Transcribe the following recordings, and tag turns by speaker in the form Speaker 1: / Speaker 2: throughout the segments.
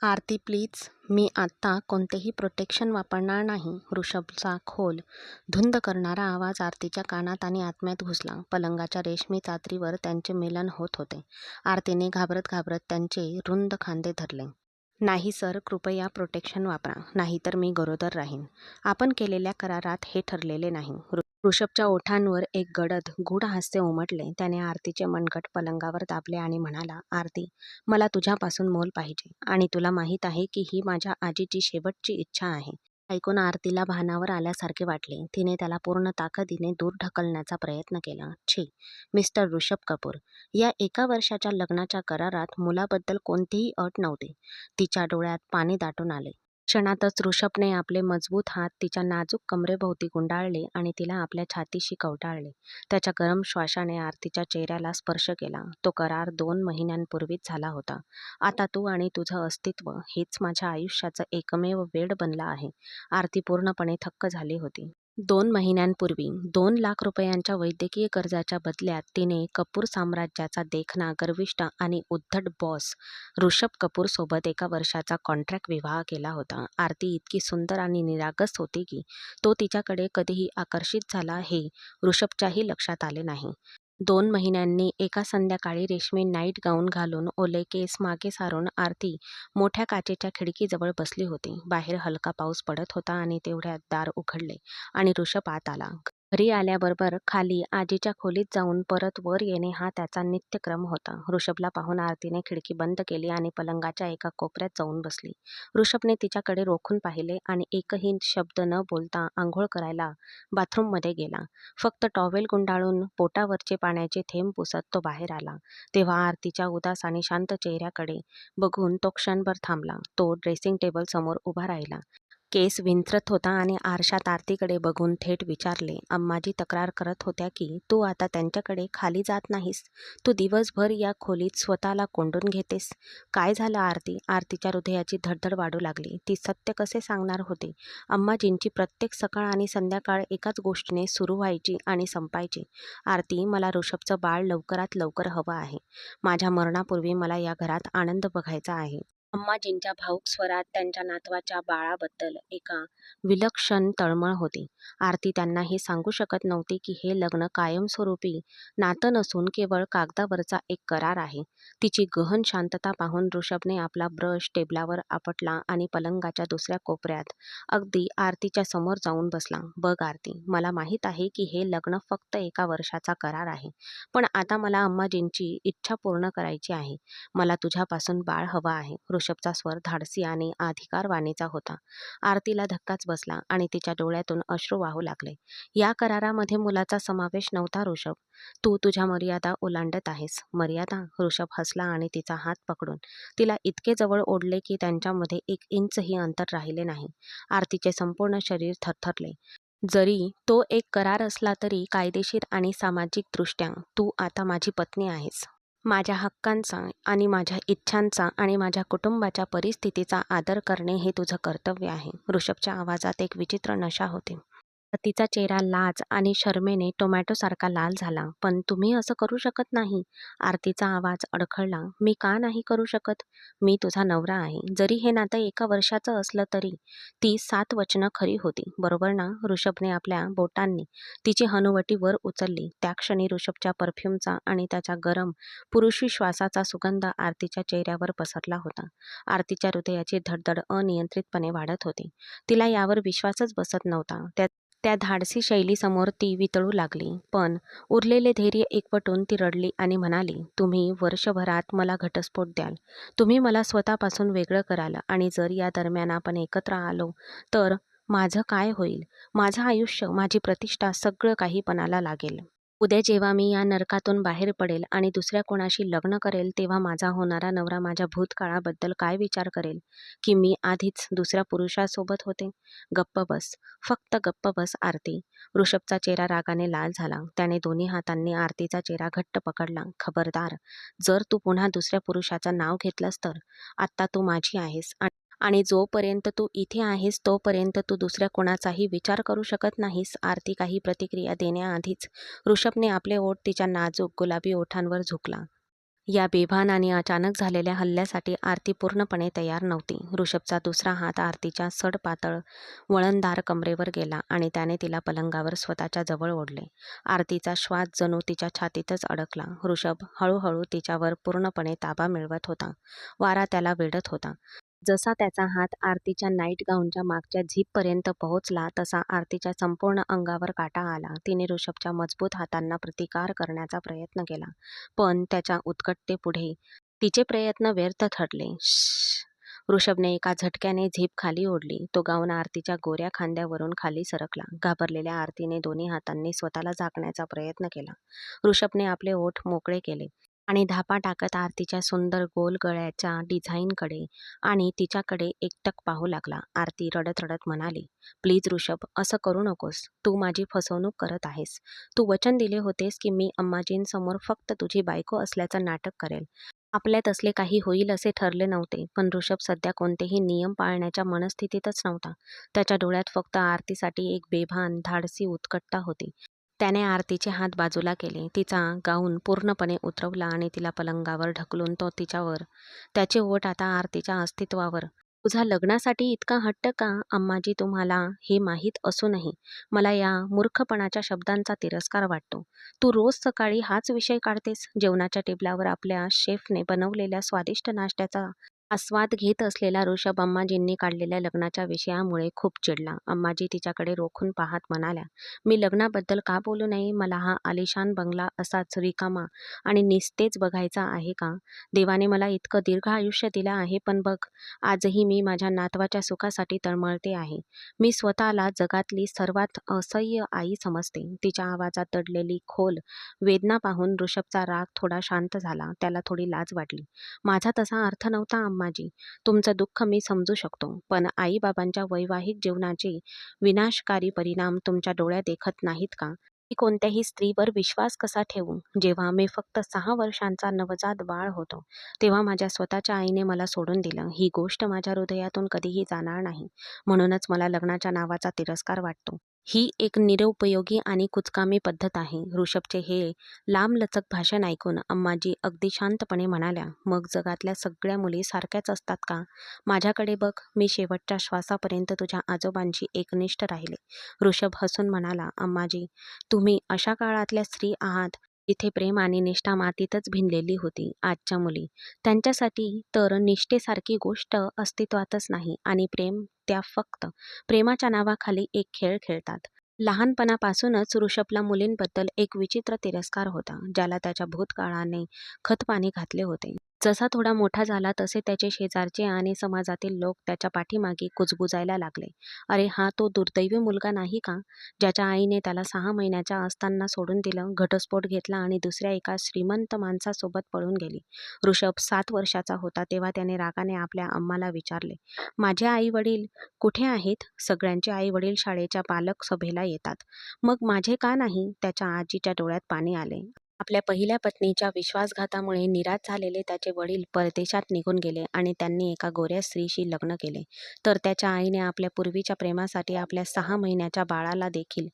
Speaker 1: आरती please, मी आत्ता कोणतेही protection वापरणार नाही. ऋषभचा खोल, धुंद करणारा आवाज आरतीच्या कानात आणि आत्म्यात घुसला. पलंगाच्या रेशमी चादरीवर त्यांचे मिलन होत होते. आरतीने घाबरत घाबरत त्यांचे रुंद खांदे धरले. नाही सर, कृपया प्रोटेक्शन वापरा, नाहीतर मी गरोदर राहीन. आपण केलेल्या करारात हे ठरलेले नाही. ऋषभच्या ओठांवर एक गडद गूढ हास्य उमटले. त्याने आरतीचे मनगट पलंगावर दाबले आणि म्हणाला, आरती, मला तुझ्यापासून मोल पाहिजे आणि तुला माहीत आहे की ही माझ्या आजीची शेवटची इच्छा आहे. ऐकून आरतीला भानावर आल्यासारखे वाटले. तिने त्याला पूर्ण ताकदीने दूर ढकलण्याचा प्रयत्न केला. छी, मिस्टर ऋषभ कपूर, या एका वर्षाच्या लग्नाच्या करारात मुलाबद्दल कोणतीही अट नव्हती. तिच्या डोळ्यात पाणी दाटून आले. क्षणातच ऋषभने आपले मजबूत हात तिच्या नाजूक कमरेभोवती गुंडाळले आणि तिला आपल्या छातीशी कवटाळले. त्याच्या गरम श्वासाने आरतीच्या चेहऱ्याला स्पर्श केला. तो करार 2 महिन्यांपूर्वीच झाला होता. आता तू आणि तुझं अस्तित्व हेच माझ्या आयुष्याचं एकमेव वेड बनलं आहे. आरती पूर्णपणे थक्क झाली होती. 2 महिन्यांपूर्वी 2 लाख रुपयांच्या वैद्यकीय कर्जाच्या बदल्यात तिने कपूर साम्राज्याचा देखणा, गर्विष्ठ आणि उद्धट बॉस ऋषभ कपूर सोबत एका वर्षाचा कॉन्ट्रॅक्ट विवाह केला होता. आरती इतकी सुंदर आणि निरागस होती की तो तिच्याकडे कधीही आकर्षित झाला हे ऋषभच्याही लक्षात आले नाही. 2 महिन्यांनी एका संध्याकाळी रेशमी नाईट गाऊन घालून, ओले केस मागे सारून आरती मोठ्या काचेच्या खिडकीजवळ बसली होती. बाहेर हलका पाऊस पडत होता आणि तेवढ्यात दार उघडले आणि ऋषभ आत आला. घरी आल्याबरोबर खाली आजीच्या खोलीत जाऊन परत वर येणे हा त्याचा नित्यक्रम होता. ऋषभला पाहून आरतीने खिडकी बंद केली आणि पलंगाच्या एका कोपऱ्यात जाऊन बसली. ऋषभने तिच्याकडे रोखून पाहिले आणि एकही शब्द न बोलता आंघोळ करायला बाथरूममध्ये गेला. फक्त टॉवेल गुंडाळून पोटावरचे पाण्याचे थेंब पुसत तो बाहेर आला. तेव्हा आरतीच्या उदास आणि शांत चेहऱ्याकडे बघून तो क्षणभर थांबला. तो ड्रेसिंग टेबल समोर उभा राहिला. केस विंचरत होता आणि आरशात आरतीकडे बघून थेट विचारले, अम्माजी तक्रार करत होत्या की तू आता त्यांच्याकडे खाली जात नाहीस. तू दिवसभर या खोलीत स्वतःला कोंडून घेतेस. काय झालं आरती? आरतीच्या हृदयाची धडधड वाढू लागली. ती सत्य कसे सांगणार होती? अम्माजींची प्रत्येक सकाळ आणि संध्याकाळ एकाच गोष्टीने सुरू व्हायची आणि संपायची. आरती, मला ऋषभचं बाळ लवकरात लवकर हवं आहे. माझ्या मरणापूर्वी मला या घरात आनंद बघायचा आहे. अम्माजींच्या भाऊक स्वरात त्यांच्या नातवाच्या बाळाबद्दल एका विलक्षण तळमळ होती. आरती त्यांना हे सांगू शकत नव्हती की हे लग्न कायमस्वरूपी नातं नसून केवळ कागदावरचा एक करार आहे. तिची गहन शांतता पाहून ऋषभने आपला ब्रश टेबलावर आपटला आणि पलंगाच्या दुसऱ्या कोपऱ्यात अगदी आरतीच्या समोर जाऊन बसला. बघ आरती, मला माहीत आहे की हे लग्न फक्त एका वर्षाचा करार आहे, पण आता मला अम्माजींची इच्छा पूर्ण करायची आहे. मला तुझ्यापासून बाळ हवं आहे. ऋषभचा स्वर धाडसी आणि अधिकारवाणीचा होता. आरतीला धक्काच बसला आणि तिच्या डोळ्यातून अश्रू वाहू लागले. या करारामध्ये मुलाचा समावेश नव्हता ऋषभ. तू तुझ्या मर्यादा ओलांडत आहेस. मर्यादा? ऋषभ हसला आणि तिचा हात पकडून तिला इतके जवळ ओढले की त्यांच्यामध्ये 1 इंचही अंतर राहिले नाही. आरतीचे संपूर्ण शरीर थरथरले. जरी तो एक करार असला तरी कायदेशीर आणि सामाजिकदृष्ट्या तू आता माझी पत्नी आहेस. माझ्या हक्कांचा आणि माझ्या इच्छांचा आणि माझ्या कुटुंबाच्या परिस्थितीचा आदर करणे हे तुझं कर्तव्य आहे. ऋषभच्या आवाजात एक विचित्र नशा होती. तिचा चेहरा लाज आणि शरमेने टोमॅटोसारखा लाल झाला. पण तुम्ही असं करू शकत नाही. आरतीचा आवाज अडखळला. मी का नाही करू शकत? मी तुझा नवरा आहे. जरी हे नातं एका वर्षाचं असलं तरी ती 7 वचनं खरी होती. बरोबर ना? ऋषभने आपल्या बोटांनी तिची हनुवटी वर उचलली. त्या क्षणी ऋषभच्या परफ्यूमचा आणि त्याच्या गरम पुरुषी श्वासाचा सुगंध आरतीच्या चेहऱ्यावर पसरला होता. आरतीच्या हृदयाची धडधड अनियंत्रितपणे वाढत होती. तिला यावर विश्वासच बसत नव्हता. त्या धाडसी शैलीसमोर ती वितळू लागली. पण उरलेले धैर्य एकवटून ती रडली आणि म्हणाली, तुम्ही वर्षभरात मला घटस्फोट द्याल. तुम्ही मला स्वतःपासून वेगळं कराल आणि जर या दरम्यान आपण एकत्र आलो तर माझं काय होईल? माझं आयुष्य, माझी प्रतिष्ठा, सगळं काही पणाला लागेल. उद्या जेव्हा मी या नरकातून बाहेर पडेल आणि दुसऱ्या कोणाशी लग्न करेल तेव्हा माझा होणारा नवरा माझ्या भूतकाळाबद्दल काय विचार करेल? की मी आधीच दुसऱ्या पुरुषासोबत होते? गप्प बस, फक्त गप्प बस आरती. ऋषभचा चेहरा रागाने लाल झाला. त्याने दोन्ही हातांनी आरतीचा चेहरा घट्ट पकडला. खबरदार, जर तू पुन्हा दुसऱ्या पुरुषाचं नाव घेतलंस तर आत्ता तू माझी आहेस आणि जोपर्यंत तू इथे आहेस तोपर्यंत तू दुसऱ्या कोणाचाही विचार करू शकत नाहीस. आरती काही प्रतिक्रिया देण्याआधीच ऋषभने आपले ओठ तिच्या नाजूक गुलाबी ओठांवर झुकला. या बेभान आणि अचानक झालेल्या हल्ल्यासाठी आरती पूर्णपणे तयार नव्हती. ऋषभचा दुसरा हात आरतीच्या सडपातळ वळणदार कमरेवर गेला आणि त्याने तिला पलंगावर स्वतःच्या जवळ ओढले. आरतीचा श्वास जणू तिच्या छातीतच अडकला. ऋषभ हळूहळू तिच्यावर पूर्णपणे ताबा मिळवत होता. वारा त्याला वेढत होता. जसा त्याचा हात आरतीच्या नाईट गाऊनच्या मागच्या झिपपर्यंत पोहोचला तसा आरतीच्या संपूर्ण अंगावर काटा आला. तिने ऋषभच्या मजबूत हातांना प्रतिकार करण्याचा प्रयत्न केला, पण त्याच्या उत्कटतेपुढे तिचे प्रयत्न व्यर्थ ठरले. श्श्श. ऋषभने एका झटक्याने झीप खाली ओढली. तो गाऊन आरतीच्या गोऱ्या खांद्यावरून खाली सरकला. घाबरलेल्या आरतीने दोन्ही हातांनी स्वतःला झाकण्याचा प्रयत्न केला. ऋषभने आपले ओठ मोकळे केले आणि धापा टाकत आरतीच्या सुंदर गोल गळ्याच्या डिझाईनकडे आणि तिच्याकडे एकटक पाहू लागला. आरती रडत रडत म्हणाली, "प्लीज ऋषभ, असं करू नकोस. तू माझी फसवणूक करत आहेस. तू वचन दिले होतेस की मी अम्माजींसमोर फक्त तुझी बायको असल्याचं नाटक करेल. आपल्यात असले काही होईल असे ठरले नव्हते." पण ऋषभ सध्या कोणतेही नियम पाळण्याच्या मनस्थितीतच नव्हता. त्याच्या डोळ्यात फक्त आरतीसाठी एक बेभान, धाडसी उत्कटता होती. त्याने आरतीचे हात बाजूला केले, तिचा गाऊन पूर्णपणे उतरवला आणि तिला पलंगावर ढकलून तो तिच्यावर, त्याचे ओठ आता आरतीच्या अस्तित्वावर. "तुझा लग्नासाठी इतका हट्ट का अम्माजी? तुम्हाला हे माहीत असूनही मला या मूर्खपणाच्या शब्दांचा तिरस्कार वाटतो. तू रोज सकाळी हाच विषय काढतेस." जेवणाच्या टेबलावर आपल्या शेफने बनवलेल्या स्वादिष्ट नाश्त्याचा आस्वाद घेत असलेला ऋषभ अम्माजींनी काढलेल्या लग्नाच्या विषयामुळे खूप चिडला. अम्माजी तिच्याकडे रोखून पाहत म्हणाल्या, "मी लग्नाबद्दल का बोलू नये? मला हा आलिशान बंगला असाच रिकामा आणि निस्तेज बघायचा आहे का? देवाने मला इतकं दीर्घ आयुष्य दिलं आहे, पण बघ, आजही मी माझ्या नातवाच्या सुखासाठी तळमळते आहे. मी स्वतःला जगातली सर्वात असह्य आई समजते." तिच्या आवाजात दडलेली खोल वेदना पाहून ऋषभचा राग थोडा शांत झाला. त्याला थोडी लाज वाटली. "माझा तसा अर्थ नव्हता अम्माजी. तुमचं दुःख मी समजू शकतो, पण आई-बाबांच्या वैवाहिक जीवनाचे विनाशकारी परिणाम तुमच्या डोळ्यात देखत नाहीत का? मी कोणत्याही स्त्रीवर विश्वास कसा ठेवू? जेव्हा मी फक्त 6 वर्षांचा नवजात बाळ होतो, तेव्हा माझ्या स्वतःच्या आईने मला सोडून दिलं. ही गोष्ट माझ्या हृदयातून कधीही जाणार नाही. म्हणूनच मला लग्नाच्या नावाचा तिरस्कार वाटतो. ही एक निरुपयोगी आणि कुचकामी पद्धत आहे." ऋषभचे हे लांबलचक भाषण ऐकून अम्माजी अगदी शांतपणे म्हणाल्या, "मग जगातल्या सगळ्या मुली सारख्याच असतात का? माझ्याकडे बघ, मी शेवटच्या श्वासापर्यंत तुझ्या आजोबांशी एकनिष्ठ राहिले." ऋषभ हसून म्हणाला, "अम्माजी, तुम्ही अशा काळातल्या स्त्री आहात जिथे प्रेम आणि निष्ठा मातीतच भिनलेली होती. आजच्या मुली, त्यांच्यासाठी तर निष्ठेसारखी गोष्ट अस्तित्वातच नाही आणि प्रेम, त्या फक्त प्रेमाच्या नावाखाली एक खेळ खेळतात." लहानपणापासूनच ऋषभला मुलींबद्दल एक विचित्र तिरस्कार होता, ज्याला त्याच्या भूतकाळाने खतपाणी घातले होते. जसा थोडा मोठा झाला तसे त्याचे शेजारचे आणि समाजातील लोक त्याच्या पाठीमागे कुजबुजायला लागले. "अरे, हा तो दुर्दैवी मुलगा नाही का, ज्याच्या आईने त्याला 6 महिन्याच्या असताना सोडून दिलं, घटस्फोट घेतला आणि दुसऱ्या एका श्रीमंत माणसासोबत पळून गेली." ऋषभ 7 वर्षाचा होता तेव्हा त्याने रागाने आपल्या अम्माला विचारले, "माझे आई-वडील कुठे आहेत?" "सगळ्यांचे आई-वडील शाळेच्या पालक सभेला येतात." "मग माझे का नाही?" त्याच्या आजीच्या डोळ्यात पाणी आले. आपल्या पहिल्या पत्नीच्या विश्वासघातामुळे निराश झालेले त्याचे वडील परदेशात निघून गेले आणि त्यांनी एका गोऱ्या स्त्रीशी लग्न केले. तर त्याच्या आईने आपल्या पूर्वीच्या प्रेमासाठी आपल्या 6 महिन्याच्या बाळाला देखील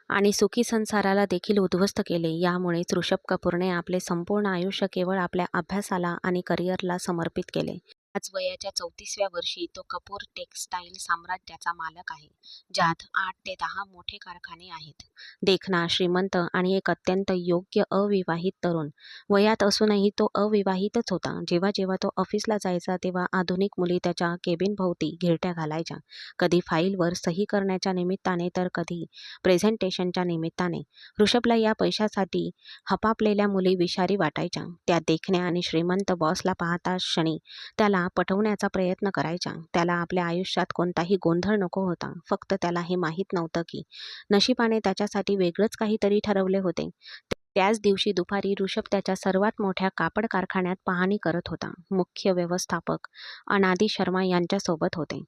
Speaker 1: आणि सुखी संसाराला देखील उद्ध्वस्त केले. यामुळेच ऋषभ कपूरने आपले संपूर्ण आयुष्य केवळ आपल्या अभ्यासाला आणि करिअरला समर्पित केले. आज वयाच्या 34व्या वर्षी तो कपूर टेक्सटाईल साम्राज्याचा मालक आहे, ज्यात 8 ते 10 मोठे कारखाने आहेत. देखणा, श्रीमंत आणि एक अत्यंत योग्य अविवाहित तरुण. वयात असूनही तो अविवाहितच होता. जेव्हा जेव्हा तो ऑफिसला जायचा तेव्हा आधुनिक मुली त्याच्या केबिनभोवती घिरट्या घालायच्या, कधी फाईलवर सही करण्याच्या निमित्ताने तर कधी प्रेझेंटेशनच्या निमित्ताने. ऋषभला या पैशासाठी हपापलेल्या मुली विषारी वाटायच्या. त्या देखण्या आणि श्रीमंत बॉसला पाहताच क्षणी त्याला पटवण्याचा प्रयत्न करायच्या. त्याला आपल्या आयुष्यात कोणताही गोंधळ नको होता. फक्त त्याला हे माहीत नव्हतं की नशिबाने त्याच्यासाठी वेगळंच काहीतरी ठरवले होते. त्याच दिवशी दुपारी ऋषभ त्याच्या सर्वात मोठ्या कापड कारखान्यात पाहणी करत होता. मुख्य व्यवस्थापक अनादी शर्मा यांच्यासोबत होते.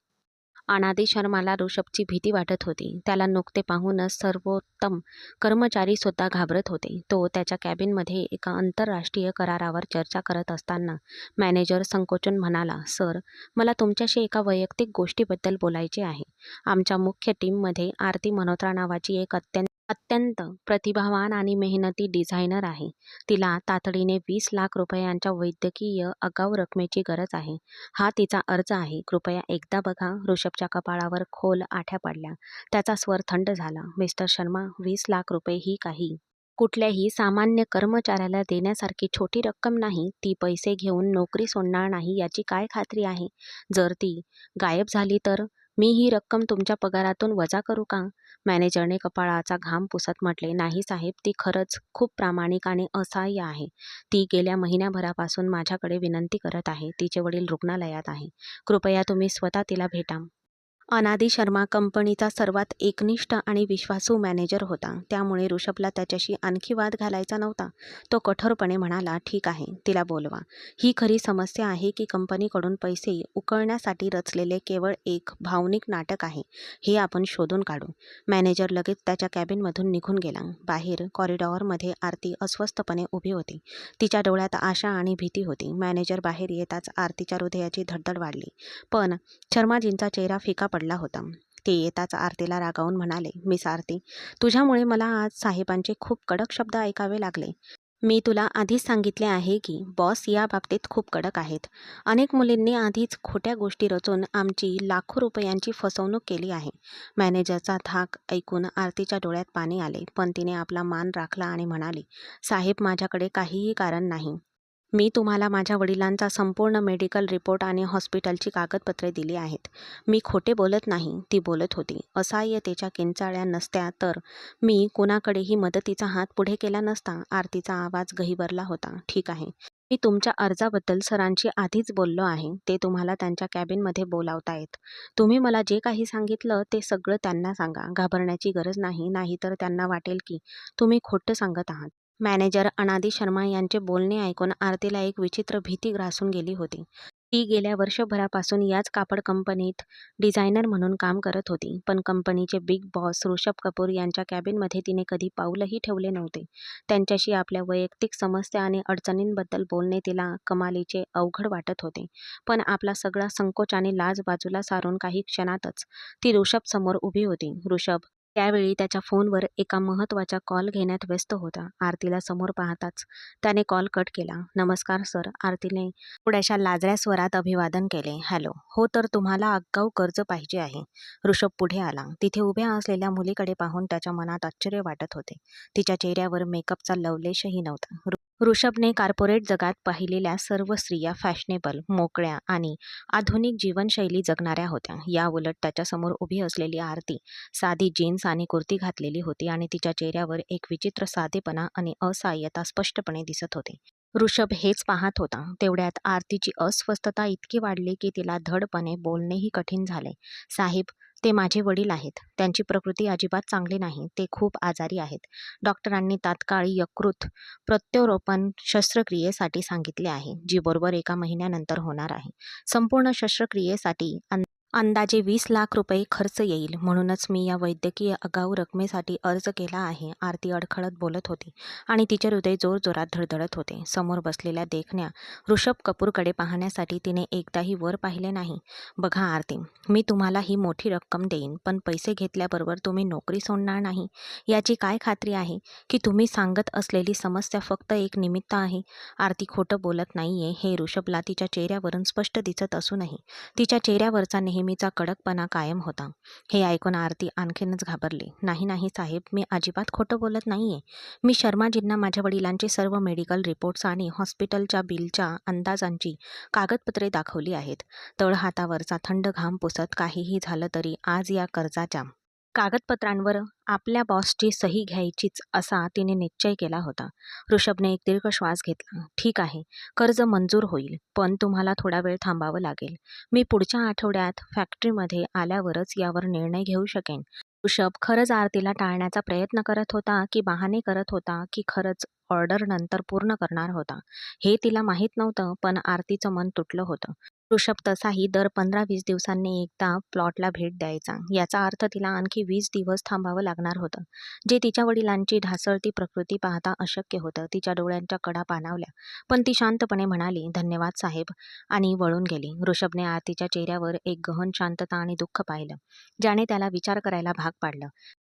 Speaker 1: अनादी शर्माला ऋषभची भीती वाटत होती. त्याला नुकते पाहूनच सर्वोत्तम कर्मचारी सुद्धा घाबरत होते. तो त्याच्या कॅबिनमध्ये एका आंतरराष्ट्रीय करारावर चर्चा करत असताना मॅनेजर संकोचून म्हणाला, "सर, मला तुमच्याशी एका वैयक्तिक गोष्टीबद्दल बोलायचे आहे. आमच्या मुख्य टीममध्ये आरती मल्होत्रा नावाची एक अत्यंत अत्यंत प्रतिभावान आणि मेहनती डिझायनर आहे. तिला तातडीने 20 लाख रुपयांच्या वैद्यकीय आगाऊ रकमेची गरज आहे. हा तिचा अर्ज आहे. कृपया एकदा बघा. ऋषभच्या कपाळावर खोल आठ्या पडल्या. त्याचा स्वर थंड झाला. मिस्टर शर्मा, 20 लाख रुपये ही काही कुठल्याही सामान्य कर्मचाऱ्याला देण्यासारखी छोटी रक्कम नाही. ती पैसे घेऊन नोकरी सोडणार नाही याची काय खात्री आहे? जर ती गायब झाली तर? मी ही रक्कम तुमच्या पगारातून वजा करू का? मॅनेजरने कपाळाचा घाम पुसत म्हटले, नाही साहेब, ती खरंच खूप प्रामाणिक आणि असहाय्य आहे. ती गेल्या महिन्याभरापासून माझ्याकडे विनंती करत आहे. तिचे वडील रुग्णालयात आहे. कृपया तुम्ही स्वतः तिला भेटा. अनादी शर्मा कंपनीचा सर्वात एकनिष्ठ आणि विश्वासू मॅनेजर होता. त्यामुळे ऋषभला त्याच्याशी आणखी वाद घालायचा नव्हता. तो कठोरपणे म्हणाला, ठीक आहे, तिला बोलवा. ही खरी समस्या आहे की कंपनीकडून पैसे उकळण्यासाठी रचलेले केवळ एक भावनिक नाटक आहे, हे आपण शोधून काढू. मॅनेजर लगेच त्याच्या कॅबिनमधून निघून गेला. बाहेर कॉरिडॉरमध्ये आरती अस्वस्थपणे उभी होती. तिच्या डोळ्यात आशा आणि भीती होती. मॅनेजर बाहेर येताच आरतीच्या हृदयाची धडधड वाढली. पण शर्माजींचा चेहरा फिका पडला होता. ते येताच आरतीला रागावून म्हणाले, मिस आरती, तुझ्यामुळे मला आज साहेबांचे खूप कडक शब्द ऐकावे लागले. मी तुला आधीच सांगितले आहे की बॉस या बाबतीत खूप कडक आहेत. अनेक मुलींनी आधीच खोट्या गोष्टी रचून आमची लाखो रुपयांची फसवणूक केली आहे. मॅनेजरचा धाक ऐकून आरतीच्या डोळ्यात पाणी आले, पण तिने आपला मान राखला आणि म्हणाली, साहेब, माझ्याकडे काहीही कारण नाही. मी तुम्हाला माझ्या वडिलांचा संपूर्ण मेडिकल रिपोर्ट आणि हॉस्पिटलची कागदपत्रे दिली आहेत. मी खोटे बोलत नाही. ती बोलत होती. असहाय्यतेच्या किंचाळ्या नसत्या तर मी कुणाकडेही मदतीचा हात पुढे केला नसता. आरतीचा आवाज गहिवरला होता. ठीक आहे. मी तुमच्या अर्जाबद्दल सरांशी आधीच बोललो आहे. ते तुम्हाला त्यांच्या कॅबिनमध्ये बोलावतायत. तुम्ही मला जे काही सांगितलं ते सगळं त्यांना सांगा. घाबरण्याची गरज नाही, नाहीतर त्यांना वाटेल की तुम्ही खोटं सांगत आहात. मॅनेजर अनादी शर्मा यांचे बोलणे ऐकून आरतीला एक विचित्र भीती ग्रासून गेली होती. ती गेल्या वर्षभरापासून याच कापड कंपनीत डिझायनर म्हणून काम करत होती. पण कंपनीचे बिग बॉस ऋषभ कपूर यांच्या कॅबिनमध्ये तिने कधी पाऊलही ठेवले नव्हते. त्यांच्याशी आपल्या वैयक्तिक समस्या आणि अडचणींबद्दल बोलणे तिला कमालीचे अवघड वाटत होते. पण आपला सगळा संकोच आणि लाज बाजूला सारून काही क्षणातच ती ऋषभसमोर उभी होती. ऋषभ त्यावेळी त्याच्या फोनवर एका महत्त्वाचा कॉल घेण्यात व्यस्त होता. आरतीला समोर पाहताच त्याने कॉल कट केला. नमस्कार सर, आरतीने थोड्याशा लाजऱ्या स्वरात अभिवादन केले. हॅलो. हो, तर तुम्हाला आगाऊ कर्ज पाहिजे आहे. ऋषभ पुढे आला. तिथे उभ्या असलेल्या मुलीकडे पाहून त्याच्या मनात आश्चर्य वाटत होते. तिच्या चेहऱ्यावर मेकअपचा लवलेशही नव्हता. ऋषभने कॉर्पोरेट जगात पाहिलेल्या सर्व स्त्रिया फॅशनेबल, मोकळ्या आणि आधुनिक जीवनशैली जगणाऱ्या होत्या. याउलट त्याच्यासमोर उभी असलेली आरती साधी जीन्स आणि कुर्ती घातलेली होती आणि तिच्या चेहऱ्यावर एक विचित्र साधेपणा आणि असहाय्यता स्पष्टपणे दिसत होते. ऋषभ हेच पाहत होता. तेवढ्यात आरतीची अस्वस्थता इतकी वाढली की तिला धडपणे बोलणेही कठीण झाले. साहेब, ते माझे वडील आहेत. त्यांची प्रकृती अजिबात चांगली नाही. ते खूप आजारी आहेत. डॉक्टरांनी तात्काळ यकृत प्रत्यारोपण शस्त्रक्रियेसाठी सांगितले आहे, जी बरोबर 1 महिन्यानंतर होणार आहे. संपूर्ण शस्त्रक्रियेसाठी अंदाजे 20 लाख रुपये खर्च येईल. म्हणूनच मी या वैद्यकीय आगाऊ रकमेसाठी अर्ज केला आहे. आरती अडखळत बोलत होती आणि तिचे हृदय जोरजोरात धडधडत होते. समोर बसलेल्या देखण्या ऋषभ कपूरकडे पाहण्यासाठी तिने एकदाही वर पाहिले नाही. बघा आरती, मी तुम्हाला ही मोठी रक्कम देईन, पण पैसे घेतल्याबरोबर तुम्ही नोकरी सोडणार नाही याची काय खात्री आहे? की तुम्ही सांगत असलेली समस्या फक्त एक निमित्त आहे? आरती खोटं बोलत नाहीये हे ऋषभला तिच्या चेहऱ्यावरून स्पष्ट दिसत असूनही तिच्या चेहऱ्यावरचा नेहमीचा कडकपणा कायम होता. हे ऐकून आरती आणखीनच घाबरली. नाही नाही साहेब, मी अजिबात खोटं बोलत नाहीये. मी शर्माजींना माझ्या वडिलांचे सर्व मेडिकल रिपोर्ट्स आणि हॉस्पिटलच्या बिलच्या अंदाजांची कागदपत्रे दाखवली आहेत. तळहातावरचा थंड घाम पुसत, काहीही झालं तरी आज या कर्जाच्या कागदपत्रांवर आपल्या बॉसची सही घ्यायचीच असा तिने निश्चय केला होता. ऋषभने एक दीर्घ श्वास घेतला. ठीक आहे, कर्ज मंजूर होईल, पण तुम्हाला थोडा वेळ थांबावं लागेल. मी पुढच्या आठवड्यात फॅक्टरीमध्ये आल्यावरच यावर निर्णय घेऊ शकेन. ऋषभ खरंच आरतीला टाळण्याचा प्रयत्न करत होता की बहाणे करत होता की खरंच ऑर्डर नंतर पूर्ण करणार होता, हे तिला माहीत नव्हतं. पण आरतीचं मन तुटलं होतं. ऋषभ तसाही दर 15-20 दिवसांनी एकदा प्लॉटला भेट द्यायचा. याचा अर्थ तिला आणखी 20 दिवस थांबावं लागणार होतं, जे तिच्या वडिलांची ढासळती प्रकृती पाहता अशक्य होतं. तिच्या डोळ्यांच्या कडा पाणावल्या, पण ती शांतपणे म्हणाली, धन्यवाद साहेब, आणि वळून गेली. ऋषभने आरतीच्या चेहऱ्यावर एक गहन शांतता आणि दुःख पाहिलं, ज्याने त्याला विचार करायला भाग पाडलं.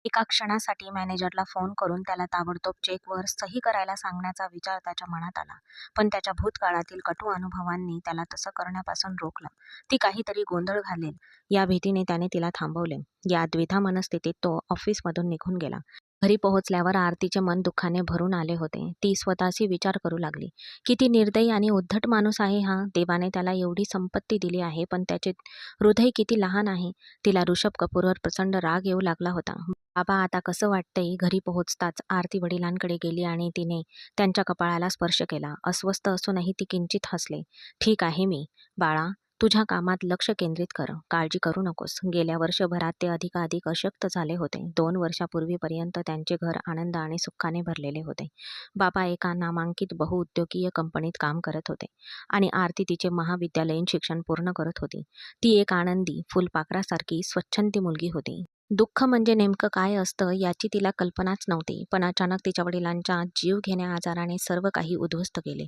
Speaker 1: एका क्षणासाठी मॅनेजरला फोन करून त्याला ताबडतोब चेकवर सही करायला सांगण्याचा विचार त्याच्या मनात आला. पण त्याच्या भूतकाळातील कटू अनुभवांनी त्याला तसं करण्यापासून रोखलं. ती काहीतरी गोंधळ घालेल या भीतीने त्याने तिला थांबवले. या द्विधा मनस्थितीत तो ऑफिसमधून निघून गेला. घरी पोहोचल्यावर आरतीचे मन दुःखाने भरून आले होते. ती स्वतःशी विचार करू लागली. किती निर्दयी आणि उद्धट माणूस आहे हा. देवाने त्याला एवढी संपत्ती दिली आहे, पण त्याचे हृदय किती लहान आहे. तिला ऋषभ कपूरवर प्रचंड राग येऊ लागला होता. बाबा आता कसं वाटतंय? घरी पोहोचताच आरती वडिलांकडे गेली आणि तिने त्यांच्या कपाळाला स्पर्श केला. अस्वस्थ असूनही ती किंचित हसले. ठीक आहे मी. बाळा, तुझ्या कामात लक्ष केंद्रित कर. काळजी करू नकोस. गेल्या वर्षभरात ते अधिकाधिक अशक्त झाले होते. 2 वर्षापूर्वीपर्यंत त्यांचे घर आनंद आणि सुखाने भरलेले होते. बाबा एका नामांकित बहुउद्योगीय कंपनीत काम करत होते आणि आरती तिचे महाविद्यालयीन शिक्षण पूर्ण करत होती. ती एक आनंदी, फुलपाखरासारखी स्वच्छंदी मुलगी होती. दुःख म्हणजे नेमकं काय असतं याची तिला कल्पनाच नव्हती. पण अचानक तिच्या वडिलांच्या जीवघेण्या आजाराने सर्व काही उद्ध्वस्त केले.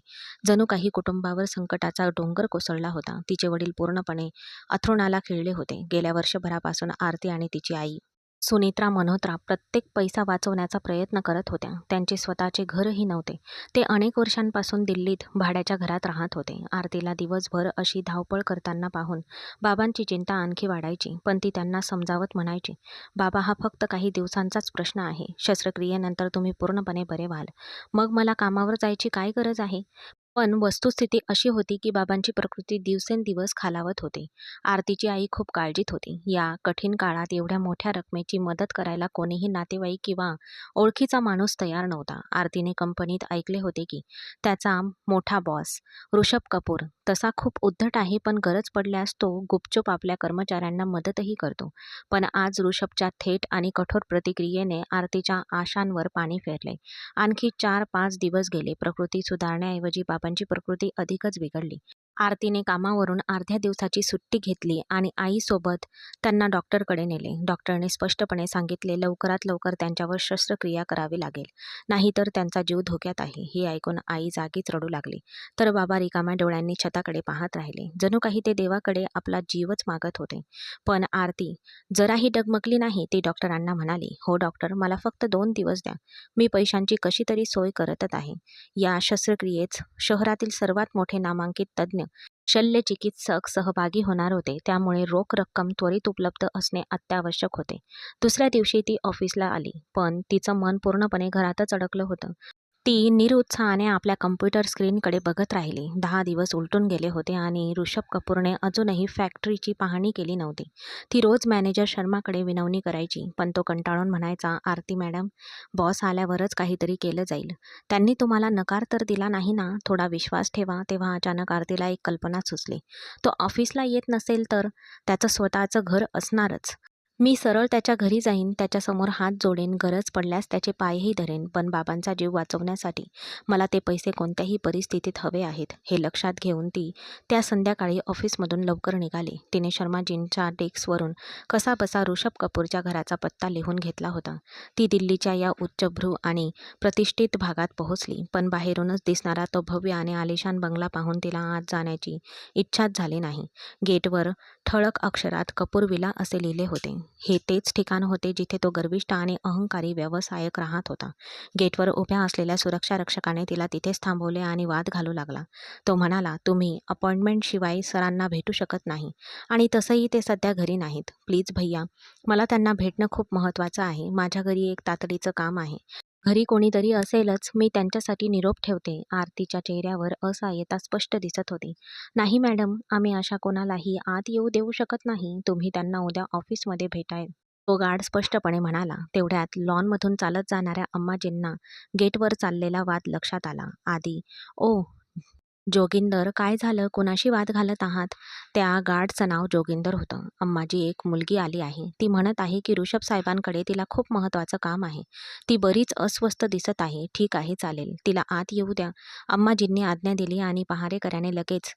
Speaker 1: जणू काही कुटुंबावर संकटाचा डोंगर कोसळला होता. तिचे वडील पूर्णपणे अथरुणाला खिळले होते. गेल्या वर्षभरापासून आरती आणि तिची आई सुनेत्रा मल्होत्रा प्रत्येक पैसा वाचवण्याचा प्रयत्न करत होत्या. त्यांचे स्वतःचे घरही नव्हते. ते अनेक वर्षांपासून दिल्लीत भाड्याच्या घरात राहत होते. आरतीला दिवसभर अशी धावपळ करताना पाहून बाबांची चिंता आणखी वाढायची. पण ती त्यांना समजावत म्हणायची, बाबा हा फक्त काही दिवसांचाच प्रश्न आहे. शस्त्रक्रियेनंतर तुम्ही पूर्णपणे बरे व्हाल. मग मला कामावर जायची काय गरज आहे? पण वस्तुस्थिती अशी होती की बाबांची प्रकृती दिवसेंदिवस खालावत होती. आरतीची आई खूप काळजीत होती. या कठीण काळात एवढ्या मोठ्या रकमेची मदत करायला कोणीही नातेवाईक किंवा ओळखीचा माणूस तयार नव्हता. आरतीने कंपनीत ऐकले होते की त्याचा मोठा बॉस ऋषभ कपूर तसा खूप उद्धट आहे, पण गरज पडल्यास तो गुपचूप आपल्या कर्मचाऱ्यांना मदतही करतो. पण आज ऋषभच्या थेट आणि कठोर प्रतिक्रियेने आरतीच्या आशांवर पाणी फेरले. आणखी 4-5 दिवस गेले. प्रकृती सुधारण्याऐवजी बाबांची प्रकृती अधिकच बिघडली. आरतीने कामावरून अर्ध्या दिवसाची सुट्टी घेतली आणि आईसोबत त्यांना डॉक्टरकडे नेले. डॉक्टरने स्पष्टपणे सांगितले लवकरात लवकर त्यांच्यावर शस्त्रक्रिया करावी लागेल, नाहीतर त्यांचा जीव धोक्यात आहे. हे ऐकून आई जागीच रडू लागली. तर बाबा रिकाम्या डोळ्यांनी छताकडे पाहत राहिले. जणू काही ते देवाकडे आपला जीवच मागत होते. पण आरती जराही डगमगली नाही. ती डॉक्टरांना म्हणाली, हो डॉक्टर, मला फक्त 2 दिवस द्या. मी पैशांची कशी तरी सोय करतच आहे. या शस्त्रक्रियेत शहरातील सर्वात मोठे नामांकित तज्ज्ञ शल्यचिकित्सक सहभागी होणार होते. त्यामुळे रोख रक्कम त्वरित उपलब्ध असणे अत्यावश्यक होते. दुसऱ्या दिवशी ती ऑफिसला आली, पण तिचं मन पूर्णपणे घरातच अडकलं होतं. ती निरुत्साहाने आपल्या कम्प्युटर स्क्रीनकडे बघत राहिली. 10 दिवस उलटून गेले होते आणि ऋषभ कपूरने अजूनही फॅक्टरीची पाहणी केली नव्हती. ती रोज मॅनेजर शर्माकडे विनवणी करायची, पण तो कंटाळून म्हणायचा, आरती मॅडम, बॉस आल्यावरच काहीतरी केलं जाईल. त्यांनी तुम्हाला नकार तर दिला नाही ना? थोडा विश्वास ठेवा. तेव्हा अचानक आरतीला एक कल्पना सुचली. तो ऑफिसला येत नसेल तर त्याचं स्वतःचं घर असणारच. मी सरळ त्याच्या घरी जाईन, त्याच्यासमोर हात जोडेन, गरज पडल्यास त्याचे पायही धरेन. पण बाबांचा जीव वाचवण्यासाठी मला ते पैसे कोणत्याही परिस्थितीत हवे आहेत. हे लक्षात घेऊन ती त्या संध्याकाळी ऑफिसमधून लवकर निघाली. तिने शर्माजींच्या डेस्कवरून कसाबसा ऋषभ कपूरच्या घराचा पत्ता लिहून घेतला होता. ती दिल्लीच्या या उच्चभ्रू आणि प्रतिष्ठित भागात पोहोचली. पण बाहेरूनच दिसणारा तो भव्य आणि आलिशान बंगला पाहून तिला आत जाण्याची इच्छाच झाली नाही. गेटवर ठळक अक्षरात कपूर विला असे लिहिले होते. हे तेच ठिकाण होते जिथे तो गर्विष्ठ आणि अहंकारी व्यावसायिक राहत होता. गेटवर उभ्या असलेल्या सुरक्षा रक्षकाने तिला तिथेच थांबवले आणि वाद घालू लागला. तो म्हणाला, तुम्ही अपॉइंटमेंटशिवाय सरांना भेटू शकत नाही आणि तसंही ते सध्या घरी नाहीत. प्लीज भैया, मला त्यांना भेटणं खूप महत्त्वाचं आहे. माझ्या घरी एक तातडीचं काम आहे. घरी कोणीतरी असेलच. मी त्यांच्यासाठी निरोप ठेवते. आरतीच्या चेहऱ्यावर असहाय्यता स्पष्ट दिसत होती. नाही मॅडम, आम्ही अशा कोणालाही आत येऊ देऊ शकत नाही. तुम्ही त्यांना उद्या ऑफिसमध्ये भेटाल. तो गार्ड स्पष्टपणे म्हणाला. तेवढ्यात लॉनमधून चालत जाणाऱ्या अम्माजींना गेटवर चाललेला वाद लक्षात आला. आधी, ओ जोगिंदर, काय झालं? कोणाशी वाद घालत आहात? त्या गार्डचं नाव जोगिंदर होतं. अम्माजी, एक मुलगी आली आहे. ती म्हणत आहे की ऋषभ साहेबांकडे तिला खूप महत्त्वाचं काम आहे. ती बरीच अस्वस्थ दिसत आहे. ठीक आहे, चालेल. तिला आत येऊ द्या. अम्माजींनी आज्ञा दिली आणि पहारेकऱ्याने लगेच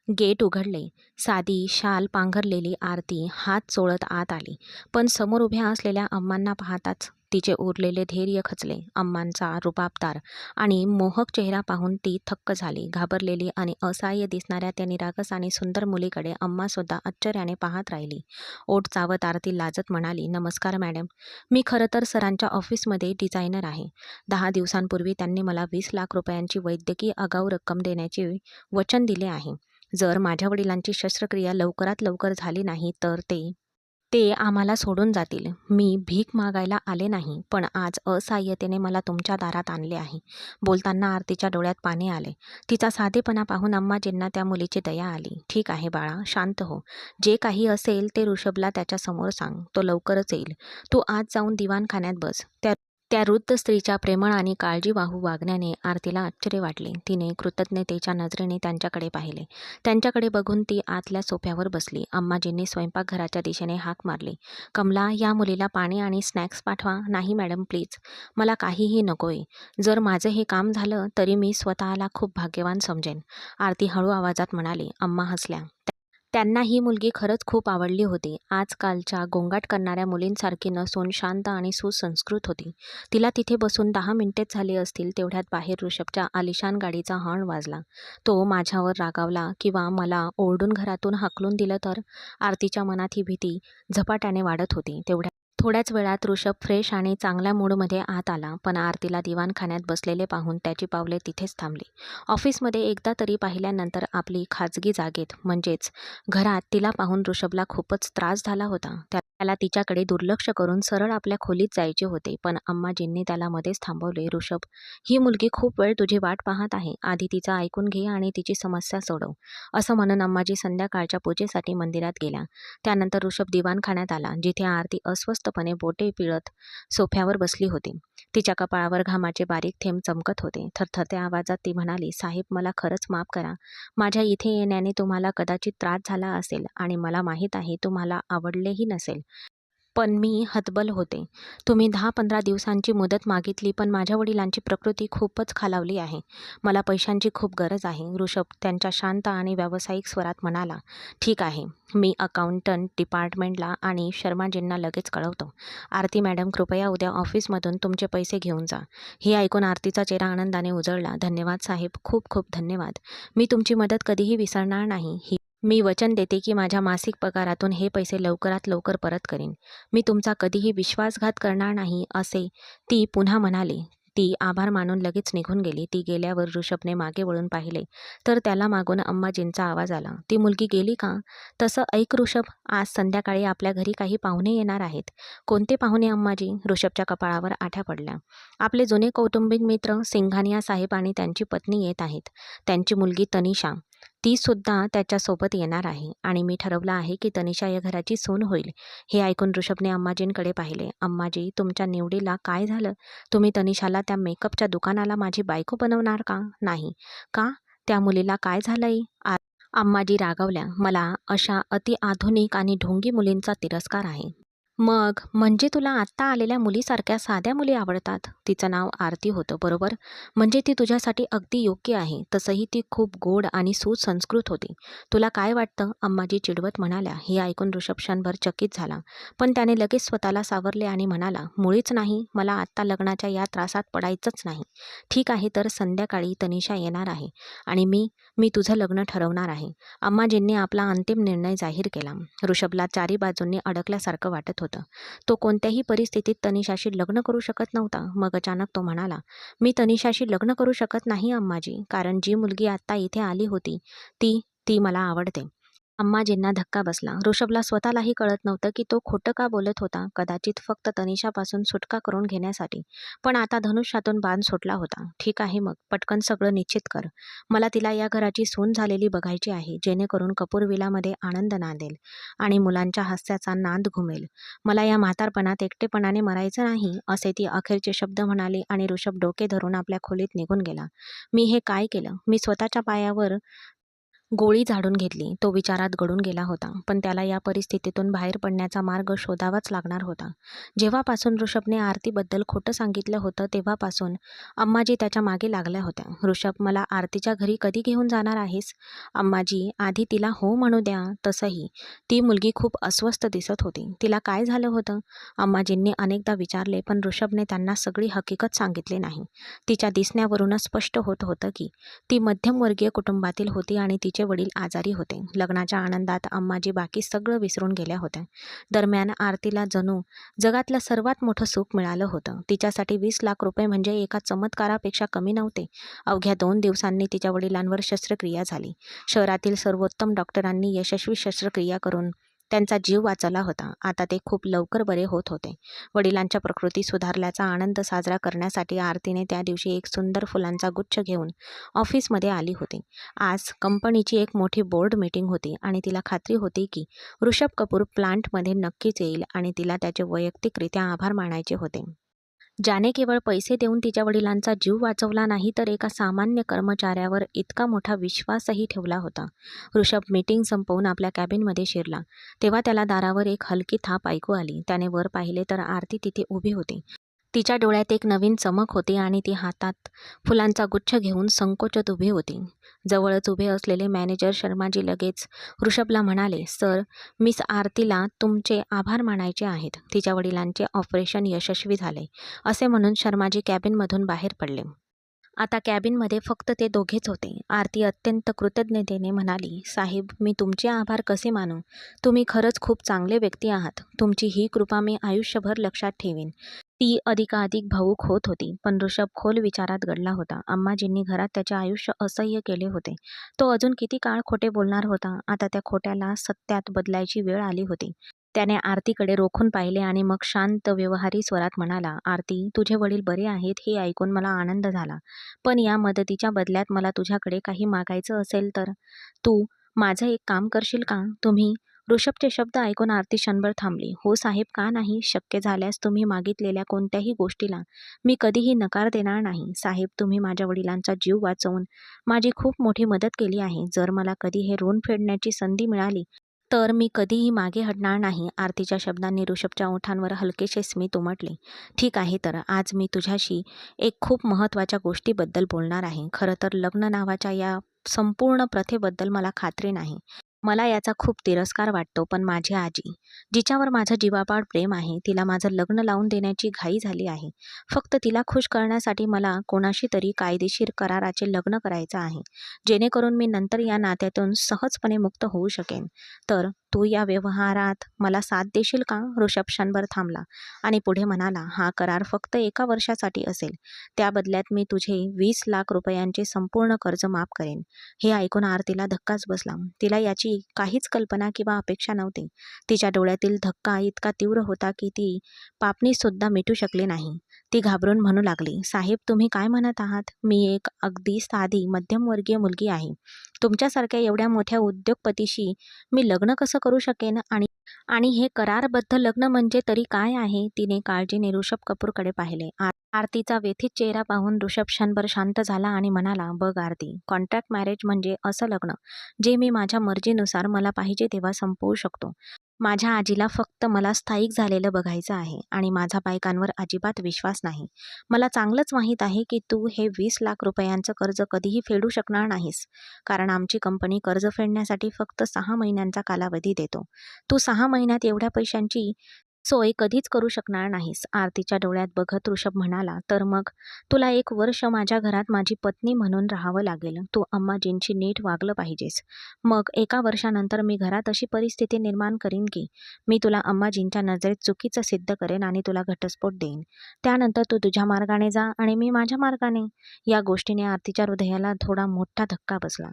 Speaker 1: गेट उघडले. साधी शाल पांघरलेली आरती हात चोळत आत आली. पण समोर उभ्या असलेल्या अम्मांना पाहताच तिचे उरलेले धैर्य खचले. अम्मांचा रुबाबदार आणि मोहक चेहरा पाहून ती थक्क झाली. घाबरलेली आणि असहाय्य दिसणाऱ्या त्या निरागस आणि सुंदर मुलीकडे अम्मासुद्धा आश्चर्याने पाहत राहिली. ओठ चावत आरती लाजत म्हणाली, नमस्कार मॅडम. मी खरं तर सरांच्या ऑफिसमध्ये डिझायनर आहे. 10 दिवसांपूर्वी त्यांनी मला 20 लाख रुपयांची वैद्यकीय आगाऊ रक्कम देण्याचे वचन दिले आहे. जर माझ्या वडिलांची शस्त्रक्रिया लवकरात लवकर झाली नाही तर ते ते आम्हाला सोडून जातील. मी भीक मागायला आले नाही, पण आज असहाय्यतेने मला तुमच्या दारात आणले आहे. बोलताना आरतीच्या डोळ्यात पाणी आले. तिचा साधेपणा पाहून अम्माजींना त्या मुलीची दया आली. ठीक आहे बाळा, शांत हो. जे काही असेल ते ऋषभला त्याच्यासमोर सांग. तो लवकरच येईल. तू आज जाऊन दिवाणखान्यात बस. त्या वृद्ध स्त्रीच्या प्रेमळ आणि काळजीवाहू वागण्याने आरतीला आश्चर्य वाटले. तिने कृतज्ञतेच्या नजरेने त्यांच्याकडे पाहिले. त्यांच्याकडे बघून ती आतल्या सोफ्यावर बसली. अम्माजींनी स्वयंपाकघराच्या दिशेने हाक मारली. कमला, या मुलीला पाणी आणि स्नॅक्स पाठवा. नाही मॅडम, प्लीज. मला काहीही नकोय. जर माझं हे काम झालं तरी मी स्वतःला खूप भाग्यवान समजेन. आरती हळू आवाजात म्हणाली. अम्मा हसल्या. त्यांना ही मुलगी खरंच खूप आवडली होती. आजकालच्या गोंगाट करणाऱ्या मुलींसारखी नसून शांत आणि सुसंस्कृत होती. तिला तिथे बसून 10 मिनिटेच झाली असतील तेवढ्यात बाहेर ऋषभच्या आलिशान गाडीचा हॉर्न वाजला. तो माझ्यावर रागावला किंवा मला ओरडून घरातून हाकलून दिलं तर? आरतीच्या मनात ही भीती झपाट्याने वाढत होती. थोड्याच वेळात ऋषभ फ्रेश आणि चांगल्या मूडमध्ये आत आला, पण आरतीला दिवाणखान्यात बसलेले पाहून त्याची पावले तिथेच थांबली. ऑफिसमध्ये एकदा तरी पाहिल्यानंतर आपली खाजगी जागेत म्हणजेच घरात तिला पाहून ऋषभला खूपच त्रास झाला होता. त्याला तिच्याकडे दुर्लक्ष करून सरळ आपल्या खोलीत जायचे होते, पण अम्माजींनी त्याला मध्येच थांबवले. ऋषभ, ही मुलगी खूप वेळ तुझी वाट पाहत आहे. आधी तिचं ऐकून घे आणि तिची समस्या सोडव. असं म्हणून अम्माजी संध्याकाळच्या पूजेसाठी मंदिरात गेल्या. त्यानंतर ऋषभ दिवाणखान्यात आला, जिथे आरती अस्वस्थपणे बोटे पिळत सोफ्यावर बसली होती. तिच्या कपाळावर घामाचे बारीक थेंब चमकत होते. थरथरत्या आवाजात ती म्हणाली, साहेब, मला खरंच माफ करा. माझ्या इथे येण्याने तुम्हाला कदाचित त्रास झाला असेल आणि मला माहीत आहे तुम्हाला आवडलेही नसेल. पण मी हतबल होते. तुम्ही 10-15 दिवसांची मुदत मागितली, पण माझ्या वडिलांची प्रकृती खूपच खालावली आहे. मला पैशांची खूप गरज आहे. ऋषभ त्यांच्या शांत आणि व्यावसायिक स्वरात म्हणाला. ठीक आहे, मी अकाउंटंट डिपार्टमेंटला आणि शर्माजींना लगेच कळवतो. आरती मॅडम, कृपया उद्या ऑफिसमधून तुमचे पैसे घेऊन जा. हे ऐकून आरतीचा चेहरा आनंदाने उजळला. धन्यवाद साहेब, खूप खूप धन्यवाद. मी तुमची मदत कधीही विसरणार नाही. मी वचन देते की माझ्या मासिक पगारातून हे पैसे लवकरात लवकर परत करीन. मी तुमचा कधीही विश्वासघात करणार नाही, असे ती पुन्हा म्हणाली. ती आभार मानून लगेच निघून गेली. ती गेल्यावर ऋषभने मागे वळून पाहिले तर त्याला मागून अम्माजींचा आवाज आला. ती मुलगी गेली का? तसं ऐक ऋषभ, आज संध्याकाळी आपल्या घरी काही पाहुणे येणार आहेत. कोणते पाहुणे अम्माजी? ऋषभच्या कपाळावर आठ्या पडल्या. आपले जुने कौटुंबिक मित्र सिंघानिया साहेब आणि त्यांची पत्नी येत आहेत. त्यांची मुलगी तनिषा, ती सुद्धा त्याच्यासोबत येणार आहे आणि मी ठरवलं आहे की तनिषा या घराची सून होईल. हे ऐकून ऋषभने अम्माजींकडे पाहिले. अम्माजी, तुमच्या निवडीला काय झालं? तुम्ही तनिषाला त्या मेकअपच्या दुकानाला माझी बायको बनवणार का? नाही. का? त्या मुलीला काय झालंय? अम्माजी रागावल्या. मला अशा अतिआधुनिक आणि ढोंगी मुलींचा तिरस्कार आहे. मग म्हणजे तुला आत्ता आलेल्या मुलीसारख्या साध्या मुली आवडतात? तिचं नाव आरती होतं, बरोबर? म्हणजे ती तुझ्यासाठी अगदी योग्य आहे. तसंही ती खूप गोड आणि सुसंस्कृत होती. तुला काय वाटतं? अम्माजी चिडवत म्हणाल्या. हे ऐकून ऋषभ क्षणभर चकित झाला, पण त्याने लगेच स्वतःला सावरले आणि म्हणाला, मुळीच नाही. मला आत्ता लग्नाच्या या त्रासात पडायचंच नाही. ठीक आहे, तर संध्याकाळी तनिषा येणार आहे आणि मी मी तुझं लग्न ठरवणार आहे. अम्माजींनी आपला अंतिम निर्णय जाहीर केला. ऋषभला चारी बाजूंनी अडकल्यासारखं वाटत होतं. तो कोणत्याही परिस्थितीत तनिषाशी लग्न करू शकत नव्हता. मग अचानक तो म्हणाला, मी तनिषाशी लग्न करू शकत नाही अम्माजी, कारण जी मुलगी आत्ता इथे आली होती ती ती मला आवडते. अम्माजींना धक्का बसला. ऋषभला स्वतःलाही कळत नव्हतं की तो खोटं का बोलत होता. कदाचित फक्त तनिषापासून सुटका करून घेण्यासाठी. पण आता धनुष्यातून बाण सुटला होता. ठीक आहे, मग पटकन सगळं निश्चित कर. मला तिला या घराची सून झालेली बघायची आहे, जेणेकरून कपूर विलामध्ये आनंद नांदेल आणि मुलांच्या हास्याचा नांद घुमेल. मला या म्हातारपणात एकटेपणाने मरायचं नाही, असे ती अखेरचे शब्द म्हणाली आणि ऋषभ डोके धरून आपल्या खोलीत निघून गेला. मी हे काय केलं? मी स्वतःच्या पायावर गोळी झाडून घेतली. तो विचारात गढून गेला होता. पण त्याला या परिस्थितीतून बाहेर पडण्याचा मार्ग शोधावाच लागणार होता. जेव्हापासून ऋषभने आरतीबद्दल खोटं सांगितलं होतं तेव्हापासून अम्माजी त्याच्या मागे लागल्या होत्या. "ऋषभ, मला आरतीच्या घरी कधी घेऊन जाणार आहेस?" "अम्माजी, आधी तिला हो म्हणू द्या." तसंही ती मुलगी खूप अस्वस्थ दिसत होती. "तिला काय झालं होतं?" अम्माजींनी अनेकदा विचारले, पण ऋषभने त्यांना सगळी हकीकत सांगितली नाही. तिच्या दिसण्यावरूनच स्पष्ट होत होतं की ती मध्यमवर्गीय कुटुंबातील होती आणि तिचे वडील आजारी होते. लग्नाच्या आनंदात अम्माजी बाकी सगळं विसरून गेल्या होत्या. दरम्यान आरतीला जणू जगातलं सर्वात मोठं सुख मिळालं होतं. तिच्यासाठी 20 लाख रुपये म्हणजे एका चमत्कारापेक्षा कमी नव्हते. अवघ्या 2 दिवसांनी तिच्या वडिलांवर शस्त्रक्रिया झाली. शहरातील सर्वोत्तम डॉक्टरांनी यशस्वी शस्त्रक्रिया करून त्यांचा जीव वाचवला होता. आता ते खूप लवकर बरे होत होते. वडिलांच्या प्रकृती सुधारल्याचा आनंद साजरा करण्यासाठी आरतीने त्या दिवशी एक सुंदर फुलांचा गुच्छ घेऊन ऑफिसमध्ये आली होती. आज कंपनीची एक मोठी बोर्ड मीटिंग होती आणि तिला खात्री होती की ऋषभ कपूर प्लांटमध्ये नक्कीच येईल आणि तिला त्याचे वैयक्तिकरित्या आभार मानायचे होते. ज्याने केवळ पैसे देऊन तिच्या वडिलांचा जीव वाचवला नाही तर एका सामान्य कर्मचाऱ्यावर इतका मोठा विश्वासही ठेवला होता. ऋषभ मीटिंग संपवून आपल्या कॅबिनमध्ये शिरला. तेव्हा त्याला दारावर एक हलकी थाप ऐकू आली. त्याने वर पाहिले तर आरती तिथे उभी होती. तिच्या डोळ्यात एक नवीन चमक होती आणि ती हातात फुलांचा गुच्छ घेऊन संकोचत उभी होती. जवळच उभे असलेले मॅनेजर शर्माजी लगेच ऋषभला म्हणाले, "सर, मिस आरतीला तुमचे आभार मानायचे आहेत. तिच्या वडिलांचे ऑपरेशन यशस्वी झाले." असे म्हणून शर्माजी कॅबिनमधून बाहेर पडले. आता कॅबिनमध्ये फक्त ते दोघेच होते. आरती अत्यंत कृतज्ञतेने म्हणाली, "साहेब, मी तुमचे आभार कसे मानू? तुम्ही खरंच खूप चांगले व्यक्ती आहात. तुमची ही कृपा मी आयुष्यभर लक्षात ठेवीन." ती अधिकाधिक भावूक होत होती, पण ऋषभ खोल विचारात गडला होता. अम्माजींनी घरात त्याचे आयुष्य असह्य केले होते. तो अजून किती काळ खोटे बोलणार होता? आता त्या खोट्याला सत्यात बदलायची वेळ आली होती. त्याने आरतीकडे रोखून पाहिले आणि मग शांत व्यवहारी स्वरात म्हणाला, "आरती, तुझे वडील बरे आहेत हे ऐकून मला आनंद झाला. पण या मदतीच्या बदल्यात मला तुझ्याकडे काही मागायचं असेल तर तू माझं एक काम करशील का?" तुम्ही ऋषभचे शब्द ऐकून आरती क्षणभर थांबली. "हो साहेब, का नाही? शक्य झाल्यास तुम्ही मागितलेल्या कोणत्याही गोष्टीला मी कधीही नकार देणार नाही. साहेब, तुम्ही माझ्या वडिलांचा जीव वाचवून माझी खूप मोठी मदत केली आहे. जर मला कधी हे ऋण फेडण्याची संधी मिळाली तर मी कधीही मागे हटणार नाही." आरतीच्या शब्दांनी ऋषभच्या ओठांवर हलकेसे स्मित उमटले. "ठीक आहे, तर आज मी तुझ्याशी एक खूप महत्त्वाच्या गोष्टीबद्दल बोलणार आहे. खरं तर लग्न नावाच्या या संपूर्ण प्रथेबद्दल मला खात्री नाही. मला याचा खूप तिरस्कार वाटतो, पण माझी आजी, जिच्यावर माझं जीवापाड प्रेम आहे, तिला माझं लग्न लावून देण्याची घाई झाली आहे. फक्त तिला खुश करण्यासाठी मला कोणाशी तरी कायदेशीर कराराचे लग्न करायचं आहे, जेणेकरून मी नंतर या नात्यातून सहजपणे मुक्त होऊ शकेन. तर तू या व्यवहारात मला साथ देशील का?" ऋषभ क्षणभर थांबला आणि पुढे म्हणाला, "हा करार फक्त 1 वर्षासाठी असेल. त्या बदल्यात मी तुझे 20 लाख रुपयांचे संपूर्ण कर्ज माफ करेन." हे ऐकून आरतीला धक्काच बसला. तिला याची काहीच कल्पना किंवा अपेक्षा नव्हती. तिच्या डोळ्यातील धक्का इतका तीव्र होता की ती पापणीसुद्धा मिटू शकली नाही. ती घाबरून म्हणू लागली, "साहेब, तुम्ही काय म्हणत आहात? मी एक अगदी साधी मध्यमवर्गीय मुलगी आहे. तुमच्यासारख्या एवढ्या मोठ्या उद्योगपतीशी मी लग्न कसं करू शकेन? आणि आणि हे करारबद्ध लग्न म्हणजे तरी काय आहे?" तिने काळजीने ऋषभ कपूरकडे पाहिले. आरतीचा व्यथित चेहरा पाहून ऋषभ क्षणभर शांत झाला आणि म्हणाला, "बघ आरती, कॉन्ट्रॅक्ट मॅरेज म्हणजे असं लग्न जे मी माझ्या मर्जीनुसार मला पाहिजे तेव्हा संपवू शकतो. माझ्या आजीला फक्त मला स्थायिक झालेलं बघायचं आहे आणि माझा बायकांवर अजिबात विश्वास नाही. मला चांगलंच माहीत आहे की तू हे 20 लाख रुपयांचं कर्ज कधीही फेडू शकणार नाहीस, कारण आमची कंपनी कर्ज फेडण्यासाठी फक्त 6 महिन्यांचा कालावधी देतो. तू 6 महिन्यात एवढ्या पैशांची सोय कधीच करू शकणार नाहीस." आरतीच्या डोळ्यात बघत ऋषभ म्हणाला, "तर मग तुला 1 वर्ष माझ्या घरात माझी पत्नी म्हणून राहावं लागेल. तू अम्माजींशी नीट वागलं पाहिजेस. मग 1 वर्षानंतर मी घरात अशी परिस्थिती निर्माण करीन की मी तुला अम्माजींच्या नजरेत चुकीचं सिद्ध करेन आणि तुला घटस्फोट देईन. त्यानंतर तू तुझ्या मार्गाने जा आणि मी माझ्या मार्गाने." या गोष्टीने आरतीच्या हृदयाला थोडा मोठा धक्का बसला.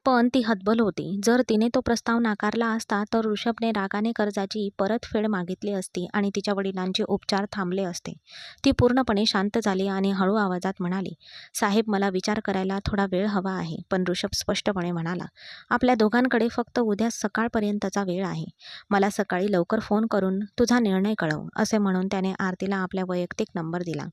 Speaker 1: पण ती हतबल होती. जर तिने तो प्रस्ताव नाकारला असता तर ऋषभने रागाने कर्जाची परतफेड मागितली असती आणि तिच्या वडिलांचे उपचार थांबले असते. ती पूर्णपणे शांत झाली आणि हळू आवाजात म्हणाली, "साहेब, मला विचार करायला थोडा वेळ हवा आहे." पण ऋषभ स्पष्टपणे म्हणाला, "आपल्या दोघांकडे फक्त उद्या सकाळपर्यंतचा वेळ आहे. मला सकाळी लवकर फोन करून तुझा निर्णय कळव." असे म्हणून त्याने आरतीला आपला वैयक्तिक नंबर दिला.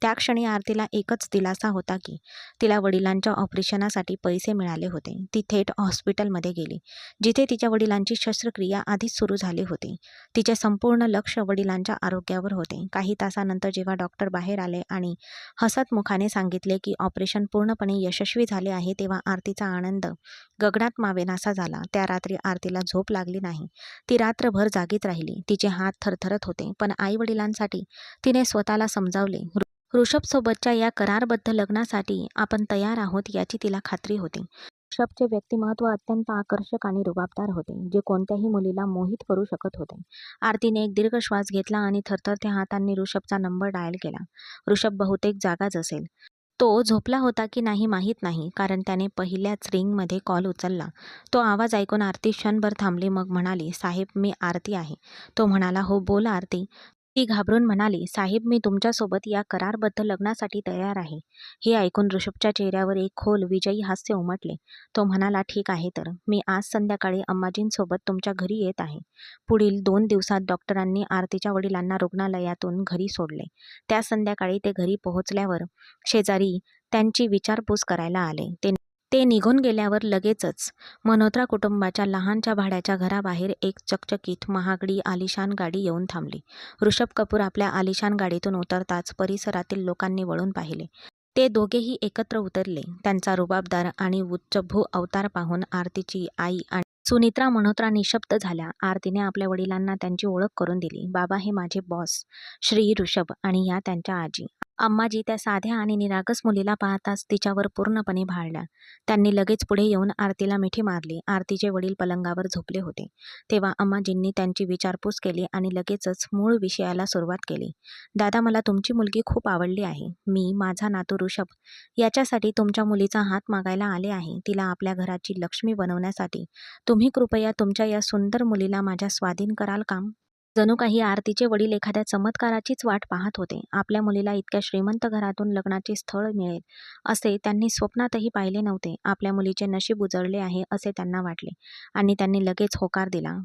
Speaker 1: त्या क्षणी आरतीला एकच दिलासा होता की तिला वडिलांच्या ऑपरेशनासाठी पैसे मिळाले होते. ती थेट हॉस्पिटलमध्ये गेली, जिथे तिच्या वडिलांची शस्त्रक्रिया आधीच सुरू झाली होती. तिचे संपूर्ण लक्ष वडिलांच्या आरोग्यावर होते. काही तासानंतर जेव्हा डॉक्टर बाहेर आले आणि हसतमुखाने सांगितले की ऑपरेशन पूर्णपणे यशस्वी झाले आहे, तेव्हा आरतीचा आनंद गगनात मावेनासा झाला. त्या रात्री आरतीला झोप लागली नाही. ती रात्रभर जागीच राहिली. तिचे हात थरथरत होते, पण आई-वडिलांसाठी तिने स्वतःला समजावले. ऋषभसोबतच्या या करारबद्ध लग्नासाठी आपण तयार आहोत याची तिला खात्री होती. ऋषभचे व्यक्तिमत्व अत्यंत आकर्षक आणि रुबाबदार होते, जे कोणत्याही मुलीला मोहित करू शकत होते. आरतीने एक दीर्घ श्वास घेतला आणि थरथरत्या हातांनी ऋषभचा नंबर डायल केला. ऋषभ बहुतेक जागाच असेल. तो झोपला होता की नाही माहीत नाही, कारण त्याने पहिल्याच रिंगमध्ये कॉल उचलला. तो आवाज ऐकून आरती क्षणभर थांबली, मग म्हणाली, "साहेब, मी आरती आहे." तो म्हणाला, "हो, बोल आरती." ती घाबरून म्हणाली, "साहेब, मी तुमच्यासोबत या करारबद्ध लग्नासाठी तयार आहे." हे ऐकून ऋषभच्या चेहऱ्यावर एक खोल विजयी हास्य उमटले. तो म्हणाला, "ठीक आहे तर. मी आज संध्याकाळी अम्माजींसोबत तुमच्या घरी येत आहे." पुढील 2 दिवसात डॉक्टरांनी आरतीच्या वडिलांना रुग्णालयातून घरी सोडले. त्या संध्याकाळी ते घरी पोहोचल्यावर शेजारी त्यांची विचारपूस करायला आले. ते निघून गेल्यावर लगेचच मल्होत्रा कुटुंबाच्या लहानच्या भाड्याच्या घराबाहेर एक चकचकीत, महागडी, आलिशान गाडी येऊन थांबली. ऋषभ कपूर आपल्या आलिशान गाडीतून उतरताच परिसरातील लोकांनी वळून पाहिले. ते दोघेही एकत्र उतरले. त्यांचा रुबाबदार आणि उच्चभ्रू अवतार पाहून आरतीची आई आणि सुनित्रा मल्होत्रा निशब्द झाल्या. आरतीने आपल्या वडिलांना त्यांची ओळख करून दिली. "बाबा, हे माझे बॉस श्री ऋषभ आणि या त्यांच्या आजी." अम्माजी त्या साध्या आणि निरागस मुलीला पाहताच तिच्यावर पूर्णपणे भाळल्या. त्यांनी लगेच पुढे येऊन आरतीला मिठी मारली. आरतीचे वडील पलंगावर झोपले होते. तेव्हा अम्माजींनी त्यांची विचारपूस केली आणि लगेचच मूळ विषयाला सुरुवात केली. "दादा, मला तुमची मुलगी खूप आवडली आहे. मी माझा नातू ऋषभ याच्यासाठी तुमच्या मुलीचा हात मागायला आले आहे. तिला आपल्या घराची लक्ष्मी बनवण्यासाठी तुम्ही कृपया तुमच्या या सुंदर मुलीला माझ्या स्वाधीन कराल का?" जणू काही आरतीचे वडील एखाद्या चमत्काराचीच वाट पाहत होते. आपल्या मुलीला इतक्या श्रीमंत घरातून लग्नाचे स्थळ मिळेल असे त्यांनी स्वप्नातही पाहिले नव्हते. आपल्या मुलीचे नशीब उजळले आहे असे त्यांना वाटले आणि त्यांनी लगेच होकार दिला.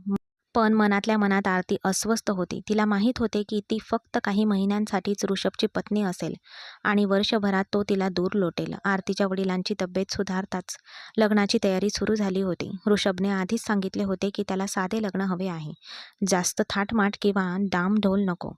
Speaker 1: पण मनातल्या मनात आरती अस्वस्थ होती. तिला माहीत होते की ती फक्त काही महिन्यांसाठीच ऋषभची पत्नी असेल आणि वर्षभरात तो तिला दूर लोटेल. आरतीच्या वडिलांची तब्येत सुधारताच लग्नाची तयारी सुरू झाली होती. ऋषभने आधीच सांगितले होते की त्याला साधे लग्न हवे आहे. जास्त थाटमाट किंवा डामढोल नको.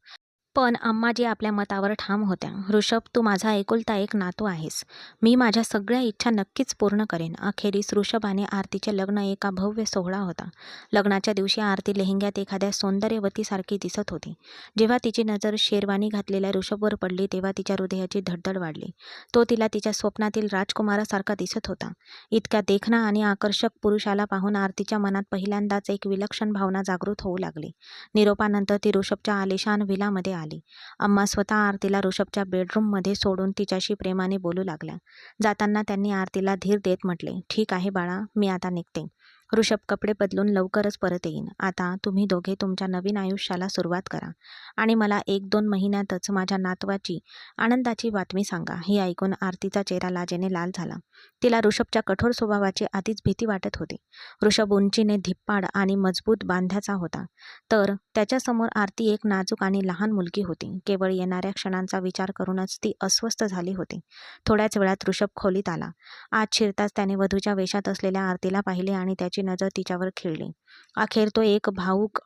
Speaker 1: पण अम्माजी आपल्या मतावर ठाम होत्या. "ऋषभ, तू माझा एकुलता एक नातू आहेस. मी माझ्या सगळ्या इच्छा नक्कीच पूर्ण करेन." अखेरीस ऋषभ आणि आरतीचे लग्न एका भव्य सोहळा होता. लग्नाच्या दिवशी आरती लेहंग्यात एखाद्या सौंदर्यवतीसारखी दिसत होती. जेव्हा तिची नजर शेरवानी घातलेल्या ऋषभवर पडली, तेव्हा तिच्या हृदयाची धडधड वाढली. तो तिला तिच्या स्वप्नातील राजकुमारासारखा दिसत होता. इतक्या देखणा आणि आकर्षक पुरुषाला पाहून आरतीच्या मनात पहिल्यांदाच एक विलक्षण भावना जागृत होऊ लागली. निरोपानंतर ती ऋषभच्या आलिशान व्हिलामध्ये आली. अम्मा स्वतः आरतीला ऋषभच्या बेडरूममध्ये सोडून तिच्याशी प्रेमाने बोलू लागल्या. जाताना त्यांनी आरतीला धीर देत म्हटले, "ठीक आहे बाळा, मी आता निघते. ऋषभ कपडे बदलून लवकरच परत येईन. आता तुम्ही दोघे तुमच्या नवीन आयुष्याला सुरुवात करा आणि मला 1-2 महिन्यातच माझ्या नातवाची आनंदाची बातमी सांगा." हे ऐकून आरतीचा चेहरा लाजेने लाल झाला. तिला ऋषभच्या कठोर स्वभावाची आधीच भीती वाटत होती. ऋषभ उंचीने धिप्पाड आणि मजबूत बांध्याचा होता, तर त्याच्यासमोर आरती एक नाजूक आणि लहान मुलगी होती. केवळ येणाऱ्या क्षणांचा विचार करूनच ती अस्वस्थ झाली होती. थोड्याच वेळात ऋषभ खोलीत आला. आत शिरताच त्याने वधूच्या वेशात असलेल्या आरतीला पाहिले आणि त्याची नजर तिच्यावर खिळली. अखेर तो एक भावूक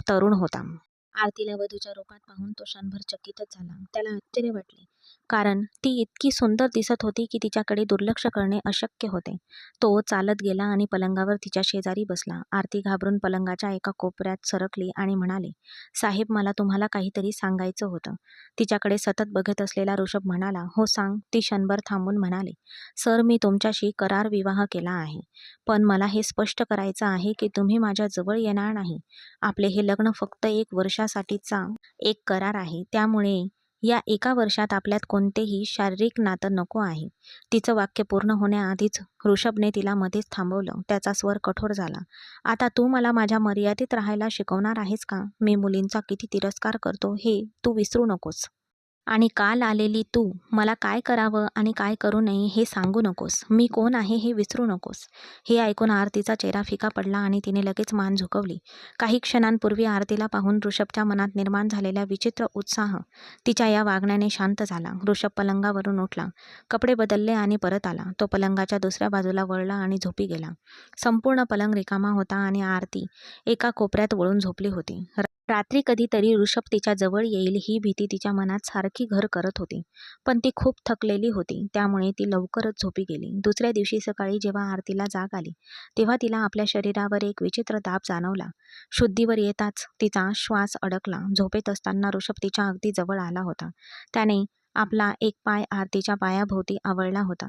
Speaker 1: तरुण होता. आरतीला वधूच्या रूपात पाहून तो क्षणभर चकितच झाला. त्याला आश्चर्य वाटले, कारण ती इतकी सुंदर दिसत होती की तिच्याकडे दुर्लक्ष करणे अशक्य होते. तो चालत गेला आणि पलंगावर तिच्या शेजारी बसला. आरती घाबरून पलंगाच्या एका कोपऱ्यात सरकली आणि म्हणाली, "साहेब, मला तुम्हाला काहीतरी सांगायचं होतं." तिच्याकडे सतत बघत असलेला ऋषभ म्हणाला, "हो, सांग." ती क्षणभर थांबून म्हणाली, "सर, मी तुमच्याशी करार विवाह केला आहे. पण मला हे स्पष्ट करायचं आहे की तुम्ही माझ्या जवळ येणार नाही. आपले हे लग्न फक्त 1 वर्षासाठीचा एक करार आहे. त्यामुळे या 1 वर्षात आपल्यात कोणतेही शारीरिक नातं नको आहे." तिचं वाक्य पूर्ण होण्याआधीच ऋषभने तिला मध्येच थांबवलं. त्याचा स्वर कठोर झाला. "आता तू मला माझ्या मर्यादेत राहायला शिकवणार आहेस का? मी मुलींचा किती तिरस्कार करतो हे तू विसरू नकोस." आणि काल आलेली तू मला काय करावं आणि काय करू नये हे सांगू नकोस. मी कोण आहे हे विसरू नकोस. हे ऐकून आरतीचा चेहरा फिका पडला आणि तिने लगेच मान झुकवली. काही क्षणांपूर्वी आरतीला पाहून ऋषभच्या मनात निर्माण झालेला विचित्र उत्साह तिच्या या वागण्याने शांत झाला. ऋषभ पलंगावरून उठला, कपडे बदलले आणि परत आला. तो पलंगाच्या दुसऱ्या बाजूला वळला आणि झोपी गेला. संपूर्ण पलंग रिकामा होता आणि आरती एका कोपऱ्यात वळून झोपली होती. रात्री कधीतरी ऋषभ तिच्या जवळ येईल ही भीती तिच्या मनात सारखी घर करत होती. पण ती खूप थकलेली होती, त्यामुळे ती लवकरच झोपी गेली. दुसऱ्या दिवशी सकाळी जेव्हा आरतीला जाग आली, तेव्हा तिला आपल्या शरीरावर एक विचित्र दाब जाणवला. शुद्धीवर येताच तिचा श्वास अडकला. झोपेत असताना ऋषभ तिच्या अगदी जवळ आला होता. त्याने आपला एक पाय आरतीच्या पायाभोवती आवळला होता.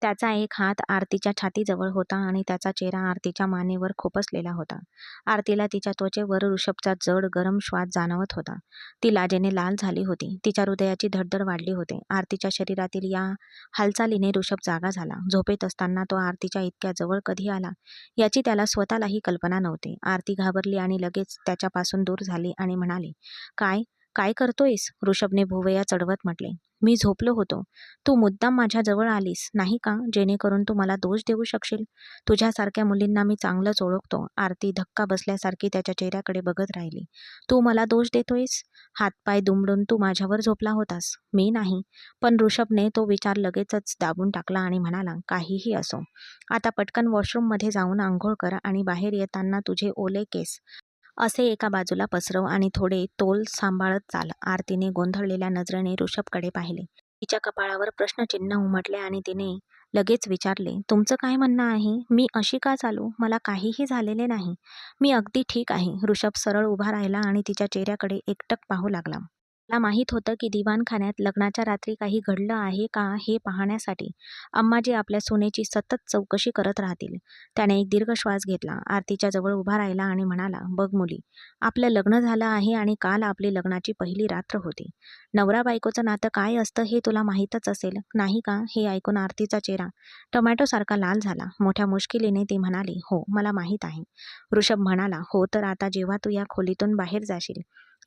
Speaker 1: त्याचा एक हात आरतीच्या छातीजवळ होता आणि त्याचा चेहरा आरतीच्या मानेवर खुपसलेला होता. आरतीला तिच्या त्वचेवर ऋषभचा जड गरम श्वास जाणवत होता. ती लाजेने लाल झाली होती. तिच्या हृदयाची धडधड वाढली होती. आरतीच्या शरीरातील या हालचालीने ऋषभ जागा झाला. झोपेत असताना तो आरतीच्या इतक्या जवळ कधी आला याची त्याला स्वतःलाही कल्पना नव्हती. आरती घाबरली आणि लगेच त्याच्यापासून दूर झाली आणि म्हणाली, "काय काय करतोयस?" ऋषभने भुवया चढवत म्हटले, "मी झोपलो होतो. तू मुद्दाम माझ्या जवळ आलीस नाही का, जेणेकरून तू मला दोष देऊ शकशील? तुझ्यासारख्या मुलींना मी चांगलंच ओळखतो." आरती धक्का बसल्यासारखी त्याच्या चेहऱ्याकडे बघत राहिली. "तू मला दोष देतोयस? हातपाय दुमडून तू माझ्यावर झोपला होतास." "मी नाही." पण ऋषभने तो विचार लगेचच दाबून टाकला आणि म्हणाला, "काहीही असो. आता पटकन वॉशरूममध्ये जाऊन अंघोळ कर आणि बाहेर येताना तुझे ओले केस असे एका बाजूला पसरव आणि थोडे तोल सांभाळत चाल." आरतीने गोंधळलेल्या नजरेने ऋषभकडे पाहिले. तिच्या कपाळावर प्रश्नचिन्ह उमटले आणि तिने लगेच विचारले, "तुमचं काय म्हणणं आहे? मी अशी का चालू? मला काहीही झालेले नाही. मी अगदी ठीक आहे." ऋषभ सरळ उभा राहिला आणि तिच्या चेहऱ्याकडे एकटक पाहू लागला. मला माहीत होतं की दिवाणखान्यात लग्नाच्या रात्री काही घडलं आहे का हे पाहण्यासाठी अम्माजी आपल्या सुनेची सतत चौकशी करत राहतील. त्याने एक दीर्घ श्वास घेतला, आरतीच्या जवळ उभा राहिला आणि म्हणाला, "बघ मुली, आपलं लग्न झालं आहे आणि काल आपली लग्नाची पहिली रात्र होती. नवरा बायकोचं नातं काय असतं हे तुला माहीतच असेल, नाही का?" हे ऐकून आरतीचा चेहरा टोमॅटोसारखा लाल झाला. मोठ्या मुश्किलीने ती म्हणाली, "हो, मला माहीत आहे." ऋषभ म्हणाला, "हो, तर आता जेव्हा तू या खोलीतून बाहेर जाशील,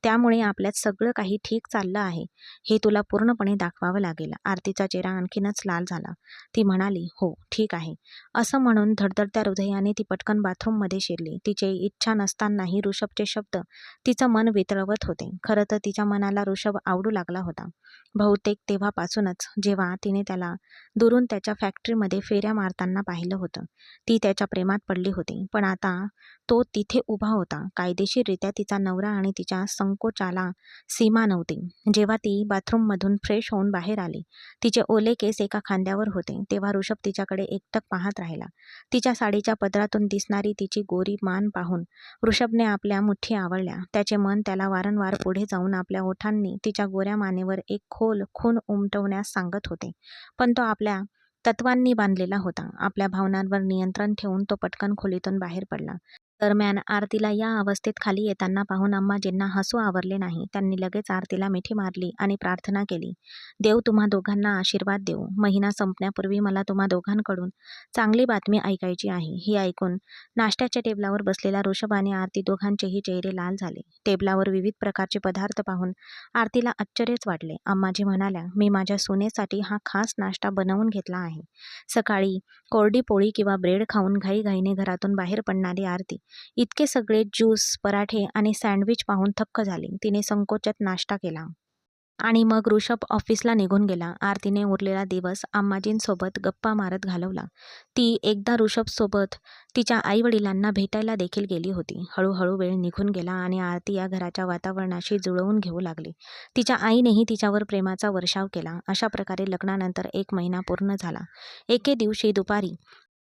Speaker 1: त्यामुळे आपल्यात सगळं काही ठीक चाललं आहे हे तुला पूर्णपणे दाखवावं लागेल." आरतीचा चेहरा आणखीनच लाल झाला. ती म्हणाली, "हो, ठीक आहे." असं म्हणून धडधडत्या हृदयाने ती पटकन बाथरूममध्ये शिरली. तिची इच्छा नसतानाही ऋषभचे शब्द तिचं मन वितळवत होते. खरं तर तिच्या मनाला ऋषभ आवडू लागला होता. बहुतेक तेव्हापासूनच, जेव्हा तिने त्याला दुरून त्याच्या फॅक्टरीमध्ये फेऱ्या मारताना पाहिलं होतं. ती त्याच्या प्रेमात पडली होती. पण आता तो तिथे उभा होता. कायदेशीररित्या तिचा नवरा आणि तिच्या संकोचाला सीमा नव्हती. जेव्हा ती बाथरूममधून फ्रेश होऊन बाहेर आली, तिचे ओले केस एका खांद्यावर होते, तेव्हा ऋषभ तिच्याकडे एकटक पाहत राहिला. तिच्या साडीच्या पदरातून दिसणारी तिची गोरी मान पाहून ऋषभने आपल्या मुठी आवळल्या. त्याचे मन त्याला वारंवार पुढे जाऊन आपल्या ओठांनी तिच्या गोऱ्या मानेवर एक खोल खून उमटवण्यास सांगत होते. पण तो आपल्या तत्वांनी बांधलेला होता. आपल्या भावनांवर नियंत्रण ठेवून तो पटकन खोलीतून बाहेर पडला. दरम्यान आरतीला या अवस्थेत खाली येताना पाहून अम्माजींना हसू आवरले नाही. त्यांनी लगेच आरतीला मिठी मारली आणि प्रार्थना केली, "देव तुम्हा दोघांना आशीर्वाद देवो. महिना संपण्यापूर्वी मला तुम्हा दोघांकडून चांगली बातमी ऐकायची आहे." हे ऐकून नाश्त्याच्या टेबलावर बसलेला ऋषभ आणि आरती दोघांचेही चेहरे लाल झाले. टेबलावर विविध प्रकारचे पदार्थ पाहून आरतीला आश्चर्यच वाटले. अम्माजी म्हणाल्या, "मी माझ्या सुनेसाठी हा खास नाश्ता बनवून घेतला आहे." सकाळी कोरडी पोळी किंवा ब्रेड खाऊन घाईघाईने घरातून बाहेर पडणारी आरती इतके सगळे ज्यूस, पराठे आणि सँडविच पाहून थक्क झाली. तिने संकोचात नाश्ता केला आणि मग ऋषभ ऑफिसला निघून गेला. आरतीने उरलेला दिवस अम्माजींसोबत गप्पा मारत घालवला. ती एकदा ऋषभसोबत तिच्या आईवडिलांना भेटायला देखील गेली होती. हळूहळू वेळ निघून गेला आणि आरती या घराच्या वातावरणाशी जुळवून घेऊ लागली. तिच्या आईनेही तिच्यावर प्रेमाचा वर्षाव केला. अशा प्रकारे लग्नानंतर 1 महिना पूर्ण झाला. एके दिवशी दुपारी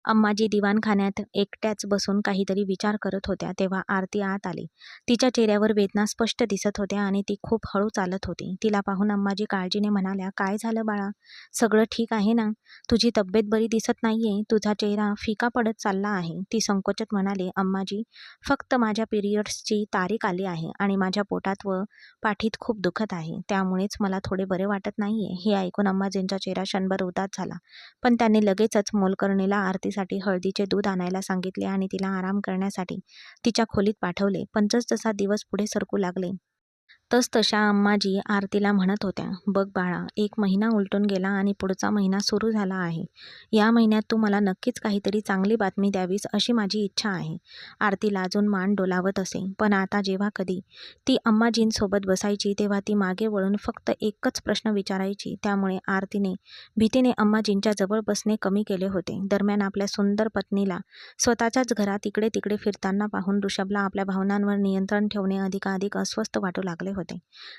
Speaker 1: अम्माजी दिवाणखान्यात एकट्याच बसून काहीतरी विचार करत होत्या, तेव्हा आरती आत आली. तिच्या चेहऱ्यावर वेदना स्पष्ट दिसत होत्या आणि ती खूप हळू चालत होती. तिला पाहून अम्माजी काळजीने म्हणाल्या, "काय झालं बाळा? सगळं ठीक आहे ना? तुझी तब्येत बरी दिसत नाहीये. तुझा चेहरा फिका पडत चालला आहे." ती संकोचात म्हणाली, "अम्माजी, फक्त माझ्या पिरियड्सची तारीख आली आहे आणि माझ्या पोटात व पाठीत खूप दुखत आहे. त्यामुळेच मला थोडे बरे वाटत नाहीये." हे ऐकून अम्माजींचा चेहरा क्षणभर उदास झाला. पण त्यांनी लगेचच मोलकरणीला आरतीसाठी हळदीचे दूध आणायला सांगितले आणि तिला आराम करण्यासाठी तिच्या खोलीत पाठवले. पण जसजसा दिवस पुढे सरकू लागले तसतशा अम्माजी आरतीला म्हणत होत्या, "बघ बाळा, 1 महिना उलटून गेला आणि पुढचा महिना सुरू झाला आहे. या महिन्यात तू मला नक्कीच काहीतरी चांगली बातमी द्यावीस अशी माझी इच्छा आहे." आरती लाजून मान डोलावत असे, पण आता जेव्हा कधी ती अम्माजींसोबत बसायची तेव्हा ती मागे वळून फक्त एकच प्रश्न विचारायची. त्यामुळे आरतीने भीतीने अम्माजींच्या जवळ बसणे कमी केले होते. दरम्यान आपल्या सुंदर पत्नीला स्वतःच्याच घरात इकडे तिकडे फिरताना पाहून ऋषभला आपल्या भावनांवर नियंत्रण ठेवणे अधिकाधिक अस्वस्थ वाटू लागले होते.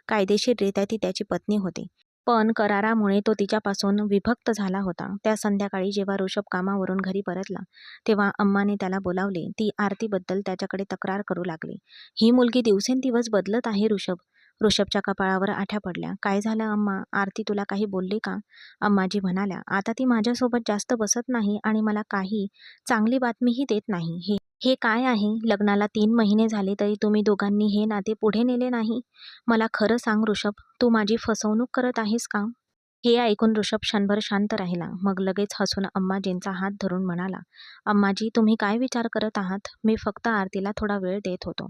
Speaker 1: कायदेशीररित्या ती त्याची पत्नी होती, पण करारामुळे तो तिच्यापासून विभक्त झाला होता. त्या संध्याकाळी जेव्हा ऋषभ कामावरून घरी परतला तेव्हा अम्माने त्याला बोलावले. ती आरतीबद्दल त्याच्याकडे तक्रार करू लागली. "ही मुलगी दिवसेंदिवस बदलत आहे ऋषभ." ऋषभच्या कपाळावर आठ्या पडल्या. "काय झालं अम्मा? आरती तुला काही बोलली का?" अम्माजी म्हणाल्या, "आता ती माझ्यासोबत जास्त बसत नाही आणि मला काही चांगली बातमीही देत नाही. हे हे काय आहे? लग्नाला 3 महिने झाले तरी तुम्ही दोघांनी हे नाते पुढे नेले नाही. मला खरं सांग ऋषभ, तू माझी फसवणूक करत आहेस का?" हे ऐकून ऋषभ क्षणभर शांत राहिला. मग लगेच हसून अम्माजींचा हात धरून म्हणाला, "अम्माजी, तुम्ही काय विचार करत आहात? मी फक्त आरतीला थोडा वेळ देत होतो.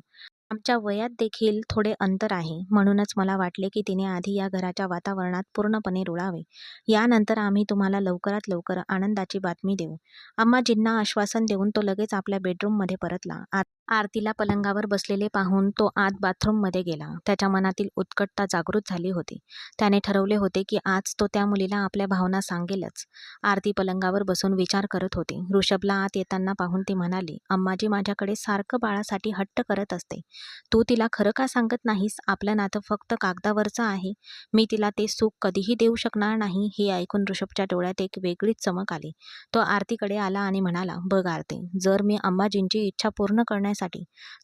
Speaker 1: आमच्या वयात देखील थोडे अंतर आहे, म्हणूनच मला वाटले की तिने आधी या घराच्या वातावरणात पूर्णपणे रुळावे. यानंतर आम्ही तुम्हाला लवकरात लवकर आनंदाची बातमी देऊ." अम्माजींना आश्वासन देऊन तो लगेच आपल्या बेडरूममध्ये परतला. आरतीला पलंगावर बसलेले पाहून तो आत बाथरूममध्ये गेला. त्याच्या मनातील उत्कटता जागृत झाली होती. त्याने ठरवले होते की आज तो त्या मुलीला आपल्या भावना सांगेलच. आरती पलंगावर बसून विचार करत होती. ऋषभला आत येताना पाहून ती म्हणाली, "अम्माजी माझ्याकडे सारखं बाळासाठी हट्ट करत असते. तू तिला खरं का सांगत नाहीस? आपलं नातं फक्त कागदावरचं आहे. मी तिला ते सुख कधीही देऊ शकणार नाही." हे ऐकून ऋषभच्या डोळ्यात एक वेगळीच चमक आली. तो आरतीकडे आला आणि म्हणाला, "बघ आरती, जर मी अम्माजींची इच्छा पूर्ण करण्यासाठी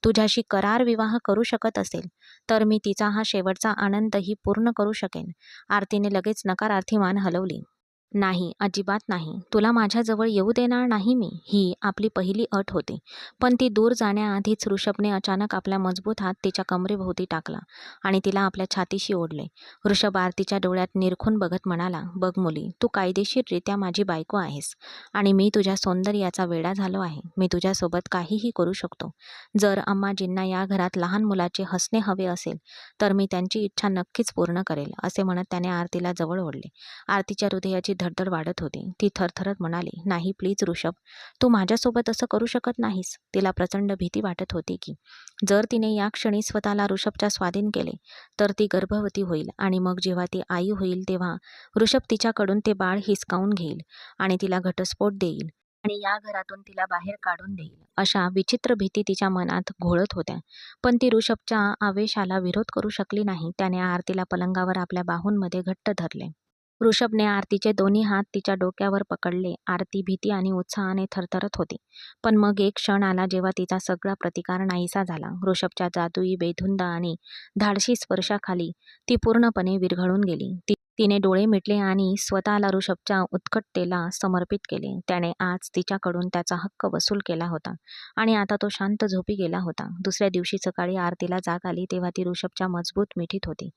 Speaker 1: तुझ्याशी करार विवाह करू शकत असेल, तर मी तिचा हा शेवटचा आनंदही पूर्ण करू शकेन." आरतीने लगेच नकारार्थी मान हलवली. "नाही, अजिबात नाही. तुला माझ्याजवळ येऊ देणार नाही मी." ही आपली पहिली अट होती. पण ती दूर जाण्याआधीच ऋषभने अचानक आपला मजबूत हात तिच्या कमरेभोवती टाकला आणि तिला आपल्या छातीशी ओढले. ऋषभ आरतीच्या डोळ्यात निरखून बघत म्हणाला, "बघ मुली, तू कायदेशीररित्या माझी बायको आहेस आणि मी तुझ्या सौंदर्याचा वेडा झालो आहे. मी तुझ्यासोबत काहीही करू शकतो. जर अम्माजींना या घरात लहान मुलाचे हसणे हवे असेल, तर मी त्यांची इच्छा नक्कीच पूर्ण करेल." असे म्हणत त्याने आरतीला जवळ ओढले. आरतीच्या हृदयाची धडधड वाढत होती. ती थरथरत म्हणाली, "नाही प्लीज ऋषभ, तू माझ्यासोबत असं करू शकत नाहीस." तिला प्रचंड भीती वाटत होती की जर तिने या क्षणी स्वतःला ऋषभच्या स्वाधीन केले तर ती गर्भवती होईल आणि मग जेव्हा ती आई होईल तेव्हा ऋषभ तिच्याकडून ते बाळ हिसकावून घेईल आणि तिला घटस्फोट देईल आणि या घरातून तिला बाहेर काढून देईल. अशा विचित्र भीती तिच्या मनात घोळत होत्या. पण ती ऋषभच्या आवेशाला विरोध करू शकली नाही. त्याने आरतीला पलंगावर आपल्या बाहूंमध्ये घट्ट धरले. ऋषभने आरतीचे दोन्ही हात तिच्या डोक्यावर पकडले. आरती भीती आणि उत्साहाने थरथरत होती. पण मग एक क्षण आला जेव्हा तिचा सगळा प्रतिकार नाहीसा झाला. ऋषभच्या जादुई, बेधुंद आणि धाडसी स्पर्शाखाली ती पूर्णपणे विरघळून गेली. तिने डोळे मिटले आणि स्वतःला ऋषभच्या उत्कटतेला समर्पित केले. त्याने आज तिच्याकडून त्याचा हक्क वसूल केला होता आणि आता तो शांत झोपी गेला होता. दुसऱ्या दिवशी सकाळी आरतीला जाग आली तेव्हा ती ऋषभच्या मजबूत मिठीत होती.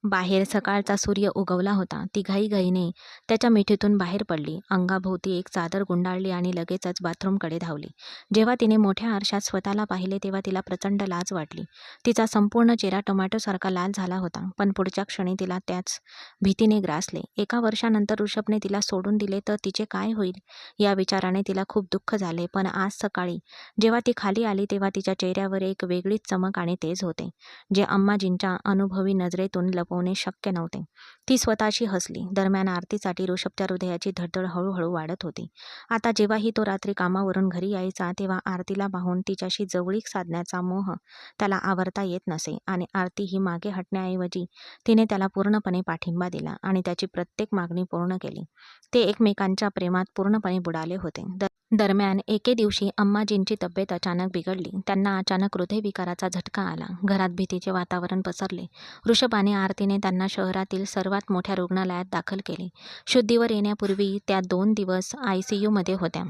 Speaker 1: बाहेर सकाळचा सूर्य उगवला होता. ती घाईघाईने त्याच्या मिठीतून बाहेर पडली. अंगाभोवती एक चादर गुंडाळली आणि लगेचच बाथरूमकडे धावली. जेव्हा तिने मोठ्या आरशात स्वतःला पाहिले तेव्हा तिला प्रचंड लाज वाटली. तिचा संपूर्ण चेहरा टोमॅटोसारखा लाल झाला होता. पण पुढच्या क्षणी तिला त्याच भीतीने ग्रासले. 1 वर्षानंतर ऋषभने तिला सोडून दिले तर तिचे काय होईल? या विचाराने तिला खूप दुःख झाले. पण आज सकाळी जेव्हा ती खाली आली तेव्हा तिच्या चेहऱ्यावर एक वेगळीच चमक आणि तेज होते, जे अम्माजींच्या अनुभवी नजरेतून लपवणे शक्य नव्हते. ती स्वतःशी हसली. दरम्यान आरतीसाठी ऋषभच्या हृदयाची धडधड हळूहळू वाढत होती. आता जेव्हाही तो रात्री कामावरून घरी यायचा तेव्हा आरतीला पाहून तिच्याशी जवळीक साधण्याचा मोह त्याला आवरता येत नसे आणि आरती ही मागे हटण्याऐवजी तिने त्याला पूर्णपणे पाठिंबा दिला आणि त्याची प्रत्येक मागणी पूर्ण केली. ते एकमेकांच्या प्रेमात पूर्णपणे बुडाले होते. दरम्यान एके दिवशी अम्माजींची तब्येत अचानक बिघडली. त्यांना अचानक हृदयविकाराचा झटका आला. घरात भीतीचे वातावरण पसरले. ऋषभ आणि आरतीने त्यांना शहरातील सर्वात मोठ्या रुग्णालयात दाखल केले. शुद्धीवर येण्यापूर्वी त्या 2 दिवस ICUमध्ये होत्या.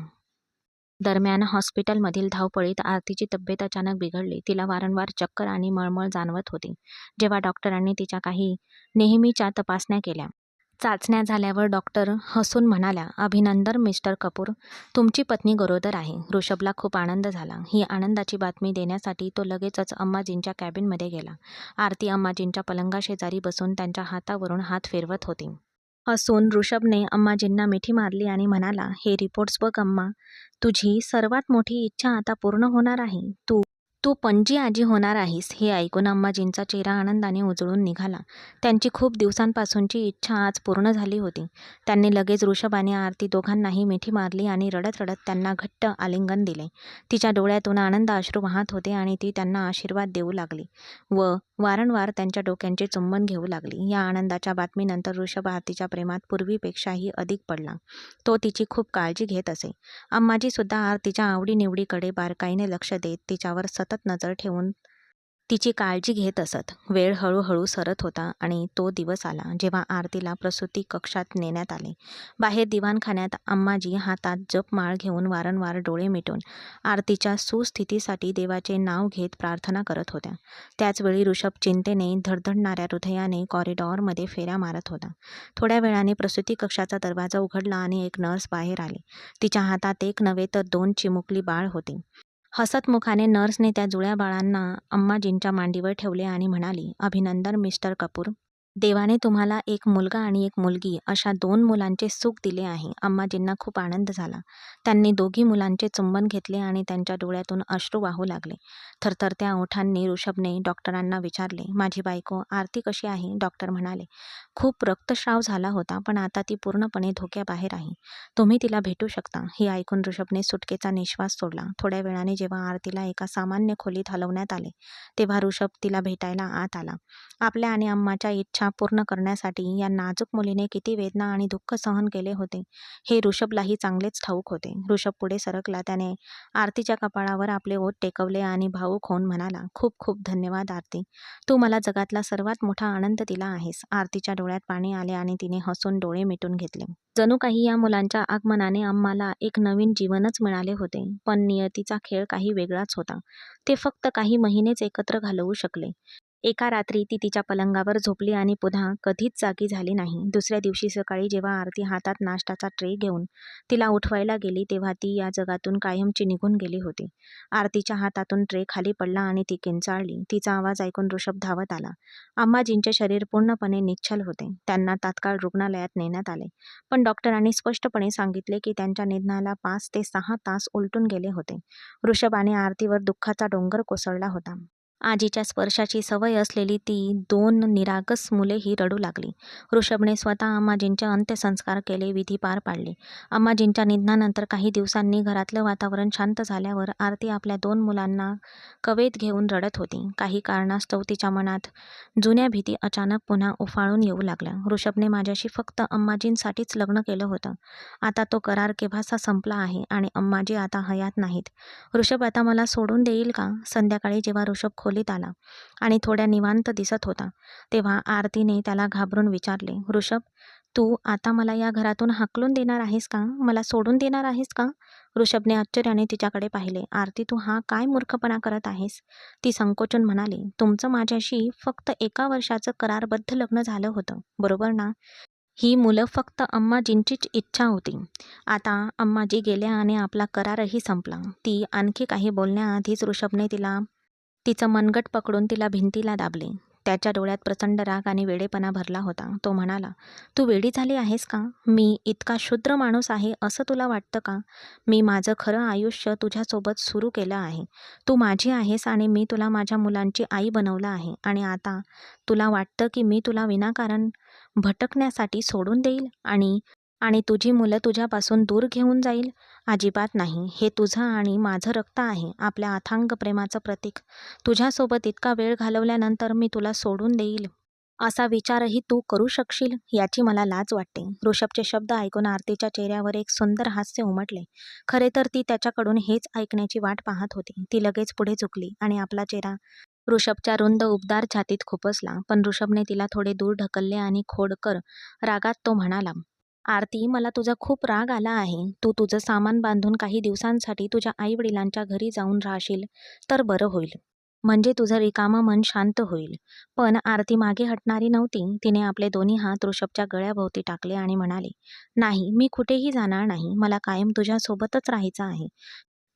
Speaker 1: दरम्यान हॉस्पिटलमधील धावपळीत आरतीची तब्येत अचानक बिघडली. तिला वारंवार चक्कर आणि मळमळ जाणवत होती. जेव्हा डॉक्टरांनी तिच्या काही नेहमीच्या तपासण्या केल्या चाचण्या झाल्यावर डॉक्टर हसून म्हणाल्या, "अभिनंदन मिस्टर कपूर, तुमची पत्नी गरोदर आहे." ऋषभला खूप आनंद झाला. ही आनंदाची बातमी देण्यासाठी तो लगेचच अम्माजींच्या कॅबिनमध्ये गेला. आरती अम्माजींच्या पलंगाशेजारी बसून त्यांच्या हातावरून हात फिरवत होती. हसून ऋषभने अम्माजींना मिठी मारली आणि म्हणाला, "हे रिपोर्ट्स बघ अम्मा, तुझी सर्वात मोठी इच्छा आता पूर्ण होणार आहे. तू तू पणजी आजी होणार आहेस." हे ऐकून अम्माजींचा चेहरा आनंदाने उजळून निघाला. त्यांची खूप दिवसांपासूनची इच्छा आज पूर्ण झाली होती. त्यांनी लगेच ऋषभ आणि आरती दोघांनाही मिठी मारली आणि रडत रडत त्यांना घट्ट आलिंगन दिले. तिच्या डोळ्यातून आनंद अश्रू वाहत होते आणि ती त्यांना आशीर्वाद देऊ लागली व वारंवार त्यांच्या डोक्यांचे चुंबन घेऊ लागली. या आनंदाच्या बातमीनंतर ऋषभ आरतीच्या प्रेमात पूर्वीपेक्षाही अधिक पडला. तो तिची खूप काळजी घेत असे. अम्माजीसुद्धा आरतीच्या आवडीनिवडीकडे बारकाईने लक्ष देत तिच्यावर सतत नजर ठेवून तिची काळजी घेत असत. वेळ हळूहळू सरत होता आणि तो दिवस आला जेव्हा आरतीला प्रसूती कक्षात नेण्यात आले. बाहेर दिवाणखान्यात अम्माजी हातात जपमाळ घेऊन वारंवार डोळे मिटून आरतीच्या सुस्थितीसाठी देवाचे नाव घेत प्रार्थना करत होत्या. त्याचवेळी ऋषभ चिंतेने धडधडणाऱ्या हृदयाने कॉरिडॉरमध्ये फेऱ्या मारत होता. थोड्या वेळाने प्रसूती कक्षाचा दरवाजा उघडला आणि एक नर्स बाहेर आली. तिच्या हातात एक नव्हे तर 2 चिमुकली बाळ होती. हसतमुखाने नर्सने त्या जुळ्या बाळांना अम्माजींच्या मांडीवर ठेवले आणि म्हणाली, "अभिनंदन मिस्टर कपूर. देवाने तुम्हाला एक मुलगा आणि एक मुलगी अशा 2 मुलांचे सुख दिले आहे." अम्माजींना खूप आनंद झाला. त्यांनी दोघी मुलांचे चुंबन घेतले आणि त्यांच्या डोळ्यातून अश्रू वाहू लागले. थरथरत्या ओठांनी ऋषभने डॉक्टरांना विचारले, "माझी बायको आरती कशी आहे?" डॉक्टर म्हणाले, "खूप रक्तस्राव झाला होता, पण आता ती पूर्णपणे धोक्याबाहेर आहे. तुम्ही तिला भेटू शकता." हे ऐकून ऋषभने सुटकेचा निश्वास सोडला. थोड्या वेळाने जेव्हा आरतीला एका सामान्य खोलीत हलवण्यात आले, तेव्हा ऋषभ तिला भेटायला आत आला. आपल्या आणि अम्माच्या इच्छा पूर्ण करण्यासाठी या नाजूक मुलीने किती वेदना आणि दुःख सहन केले होते, हे ऋषभलाही चांगलेच ठाऊक होते. ऋषभ पुढे सरकला. त्याने आरतीच्या कपाळावर आपले ओठ टेकवले आणि भावूक होऊन म्हणाला, "खूप खूप धन्यवाद आरती. तू मला जगातला सर्वात मोठा आनंद दिला आहेस." आरतीच्या डोळ्यात पाणी आले आणि तिने हसून डोळे मिटून घेतले. जणू काही या मुलांच्या आगमनाने अम्माला एक नवीन जीवनच मिळाले होते. पण नियतीचा खेळ काही वेगळाच होता. ते फक्त काही महिनेच एकत्र घालवू शकले. एका रात्री ती तिच्या पलंगावर झोपली आणि पुन्हा कधीच जागी झाली नाही. दुसऱ्या दिवशी सकाळी जेव्हा आरती हातात नाश्त्याचा ट्रे घेऊन तिला उठवायला गेली, तेव्हा ती या जगातून कायमची निघून गेली होती. आरतीच्या हातातून ट्रे खाली पडला आणि ती किंचाळली. तिचा आवाज ऐकून ऋषभ धावत आला. अम्माजींचे शरीर पूर्णपणे निश्चल होते. त्यांना तात्काळ रुग्णालयात नेण्यात आले. पण डॉक्टरांनी स्पष्टपणे सांगितले की त्यांच्या निधनाला 5 ते 6 तास उलटून गेले होते. ऋषभ आणि आरतीवर दुःखाचा डोंगर कोसळला होता. आजीच्या स्पर्शाची सवय असलेली ती 2 निरागस मुलेही रडू लागली. ऋषभने स्वतः अम्माजींचे अंत्यसंस्कार केले, विधी पार पाडले. अम्माजींच्या निधनानंतर काही दिवसांनी घरातलं वातावरण शांत झाल्यावर आरती आपल्या 2 मुलांना कवेत घेऊन रडत होती. काही कारणास्तव तिच्या मनात जुन्या भीती अचानक पुन्हा उफाळून येऊ लागल्या. "ऋषभने माझ्याशी फक्त अम्माजींसाठीच लग्न केलं होतं. आता तो करार केव्हाचा संपला आहे आणि अम्माजी आता हयात नाहीत. ऋषभ आता मला सोडून देईल का?" संध्याकाळी जेव्हा ऋषभ खोलीत आला आणि थोड्या निवांत दिसत होता, तेव्हा आरतीने त्याला घाबरून विचारले, "ऋषभ, तू आता मला या घरातून हाकलून देणार आहेस का? मला सोडून देणार आहेस का?" ऋषभने आश्चर्याने तिच्याकडे पाहिले. "आरती, तू हा काय मूर्खपणा करत आहेस?" ती संकोचून म्हणाली, "तुमचं माझ्याशी फक्त 1 वर्षाचं करारबद्ध लग्न झालं होतं, बरोबर ना? ही मुलं फक्त अम्माजींचीच इच्छा होती. आता अम्माजी गेल्या आणि आपला करारही संपला." ती आणखी काही बोलण्याआधीच ऋषभने तिचं मनगट पकडून तिला भिंतीला दाबले. त्याच्या डोळ्यात प्रचंड राग आणि वेडेपणा भरला होता. तो म्हणाला, "तू वेडी झाली आहेस का? मी इतका क्षुद्र माणूस आहे असं तुला वाटतं का? मी माझं खरं आयुष्य तुझ्यासोबत सुरू केलं आहे. तू माझी आहेस आणि मी तुला माझ्या मुलांची आई बनवलं आहे आणि आता तुला वाटतं की मी तुला विनाकारण भटकण्यासाठी सोडून देईल आणि आणि तुझी मुलं तुझ्यापासून दूर घेऊन जाईल? अजिबात नाही. हे तुझं आणि माझं रक्त आहे, आपल्या अथांग प्रेमाचं प्रतीक. तुझ्यासोबत इतका वेळ घालवल्यानंतर मी तुला सोडून देईल असा विचारही तू करू शकशील, याची मला लाज वाटते." ऋषभचे शब्द ऐकून आरतीच्या चेहऱ्यावर एक सुंदर हास्य उमटले. खरे तर ती त्याच्याकडून हेच ऐकण्याची वाट पाहत होती. ती लगेच पुढे झुकली आणि आपला चेहरा ऋषभच्या रुंद उबदार छातीत खुपसला. पण ऋषभने तिला थोडे दूर ढकलले आणि खोडकर रागात तो म्हणाला, "आरती, मला तुझा खूप राग आला आहे. तू तुझं सामान बांधून काही दिवसांसाठी तुझ्या आई-वडिलांच्या घरी जाऊन राहशील तर बरं होईल." म्हणजे तुझं रिकामं मन शांत होईल. पण आरती मागे हटणारी नव्हती. तिने आपले दोन्ही हात ऋषभच्या गळ्याभोवती टाकले आणि म्हणाली, "नाही, मी कुठेही जाणार नाही. मला कायम तुझ्यासोबतच राहायचं आहे."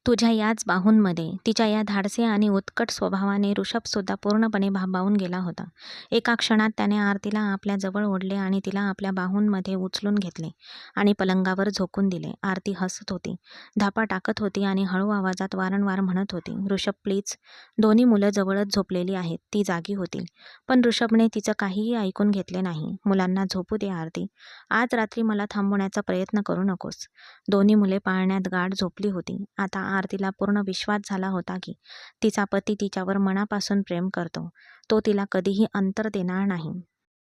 Speaker 1: तुझ्या याच बाहूंमध्ये तिच्या या धाडसी आणि उत्कट स्वभावाने ऋषभसुद्धा पूर्णपणे भांबावून गेला होता. एका क्षणात त्याने आरतीला आपल्या जवळ ओढले आणि तिला आपल्या बाहूंमध्ये उचलून घेतले आणि पलंगावर झोकून दिले. आरती हसत होती, धापा टाकत होती आणि हळू आवाजात वारंवार म्हणत होती, "ऋषभ प्लीज." दोन्ही मुलं जवळच झोपलेली आहेत, ती जागी होतील. पण ऋषभने तिचं काहीही ऐकून घेतले नाही. "मुलांना झोपू दे आरती. आज रात्री मला थांबवण्याचा प्रयत्न करू नकोस." दोन्ही मुले पाळण्यात गाढ झोपली होती. आता आरतीला पूर्ण विश्वास झाला होता की तिचा पती तिच्यावर मनापासून प्रेम करतो. तो तिला कधीही अंतर देणार नाही.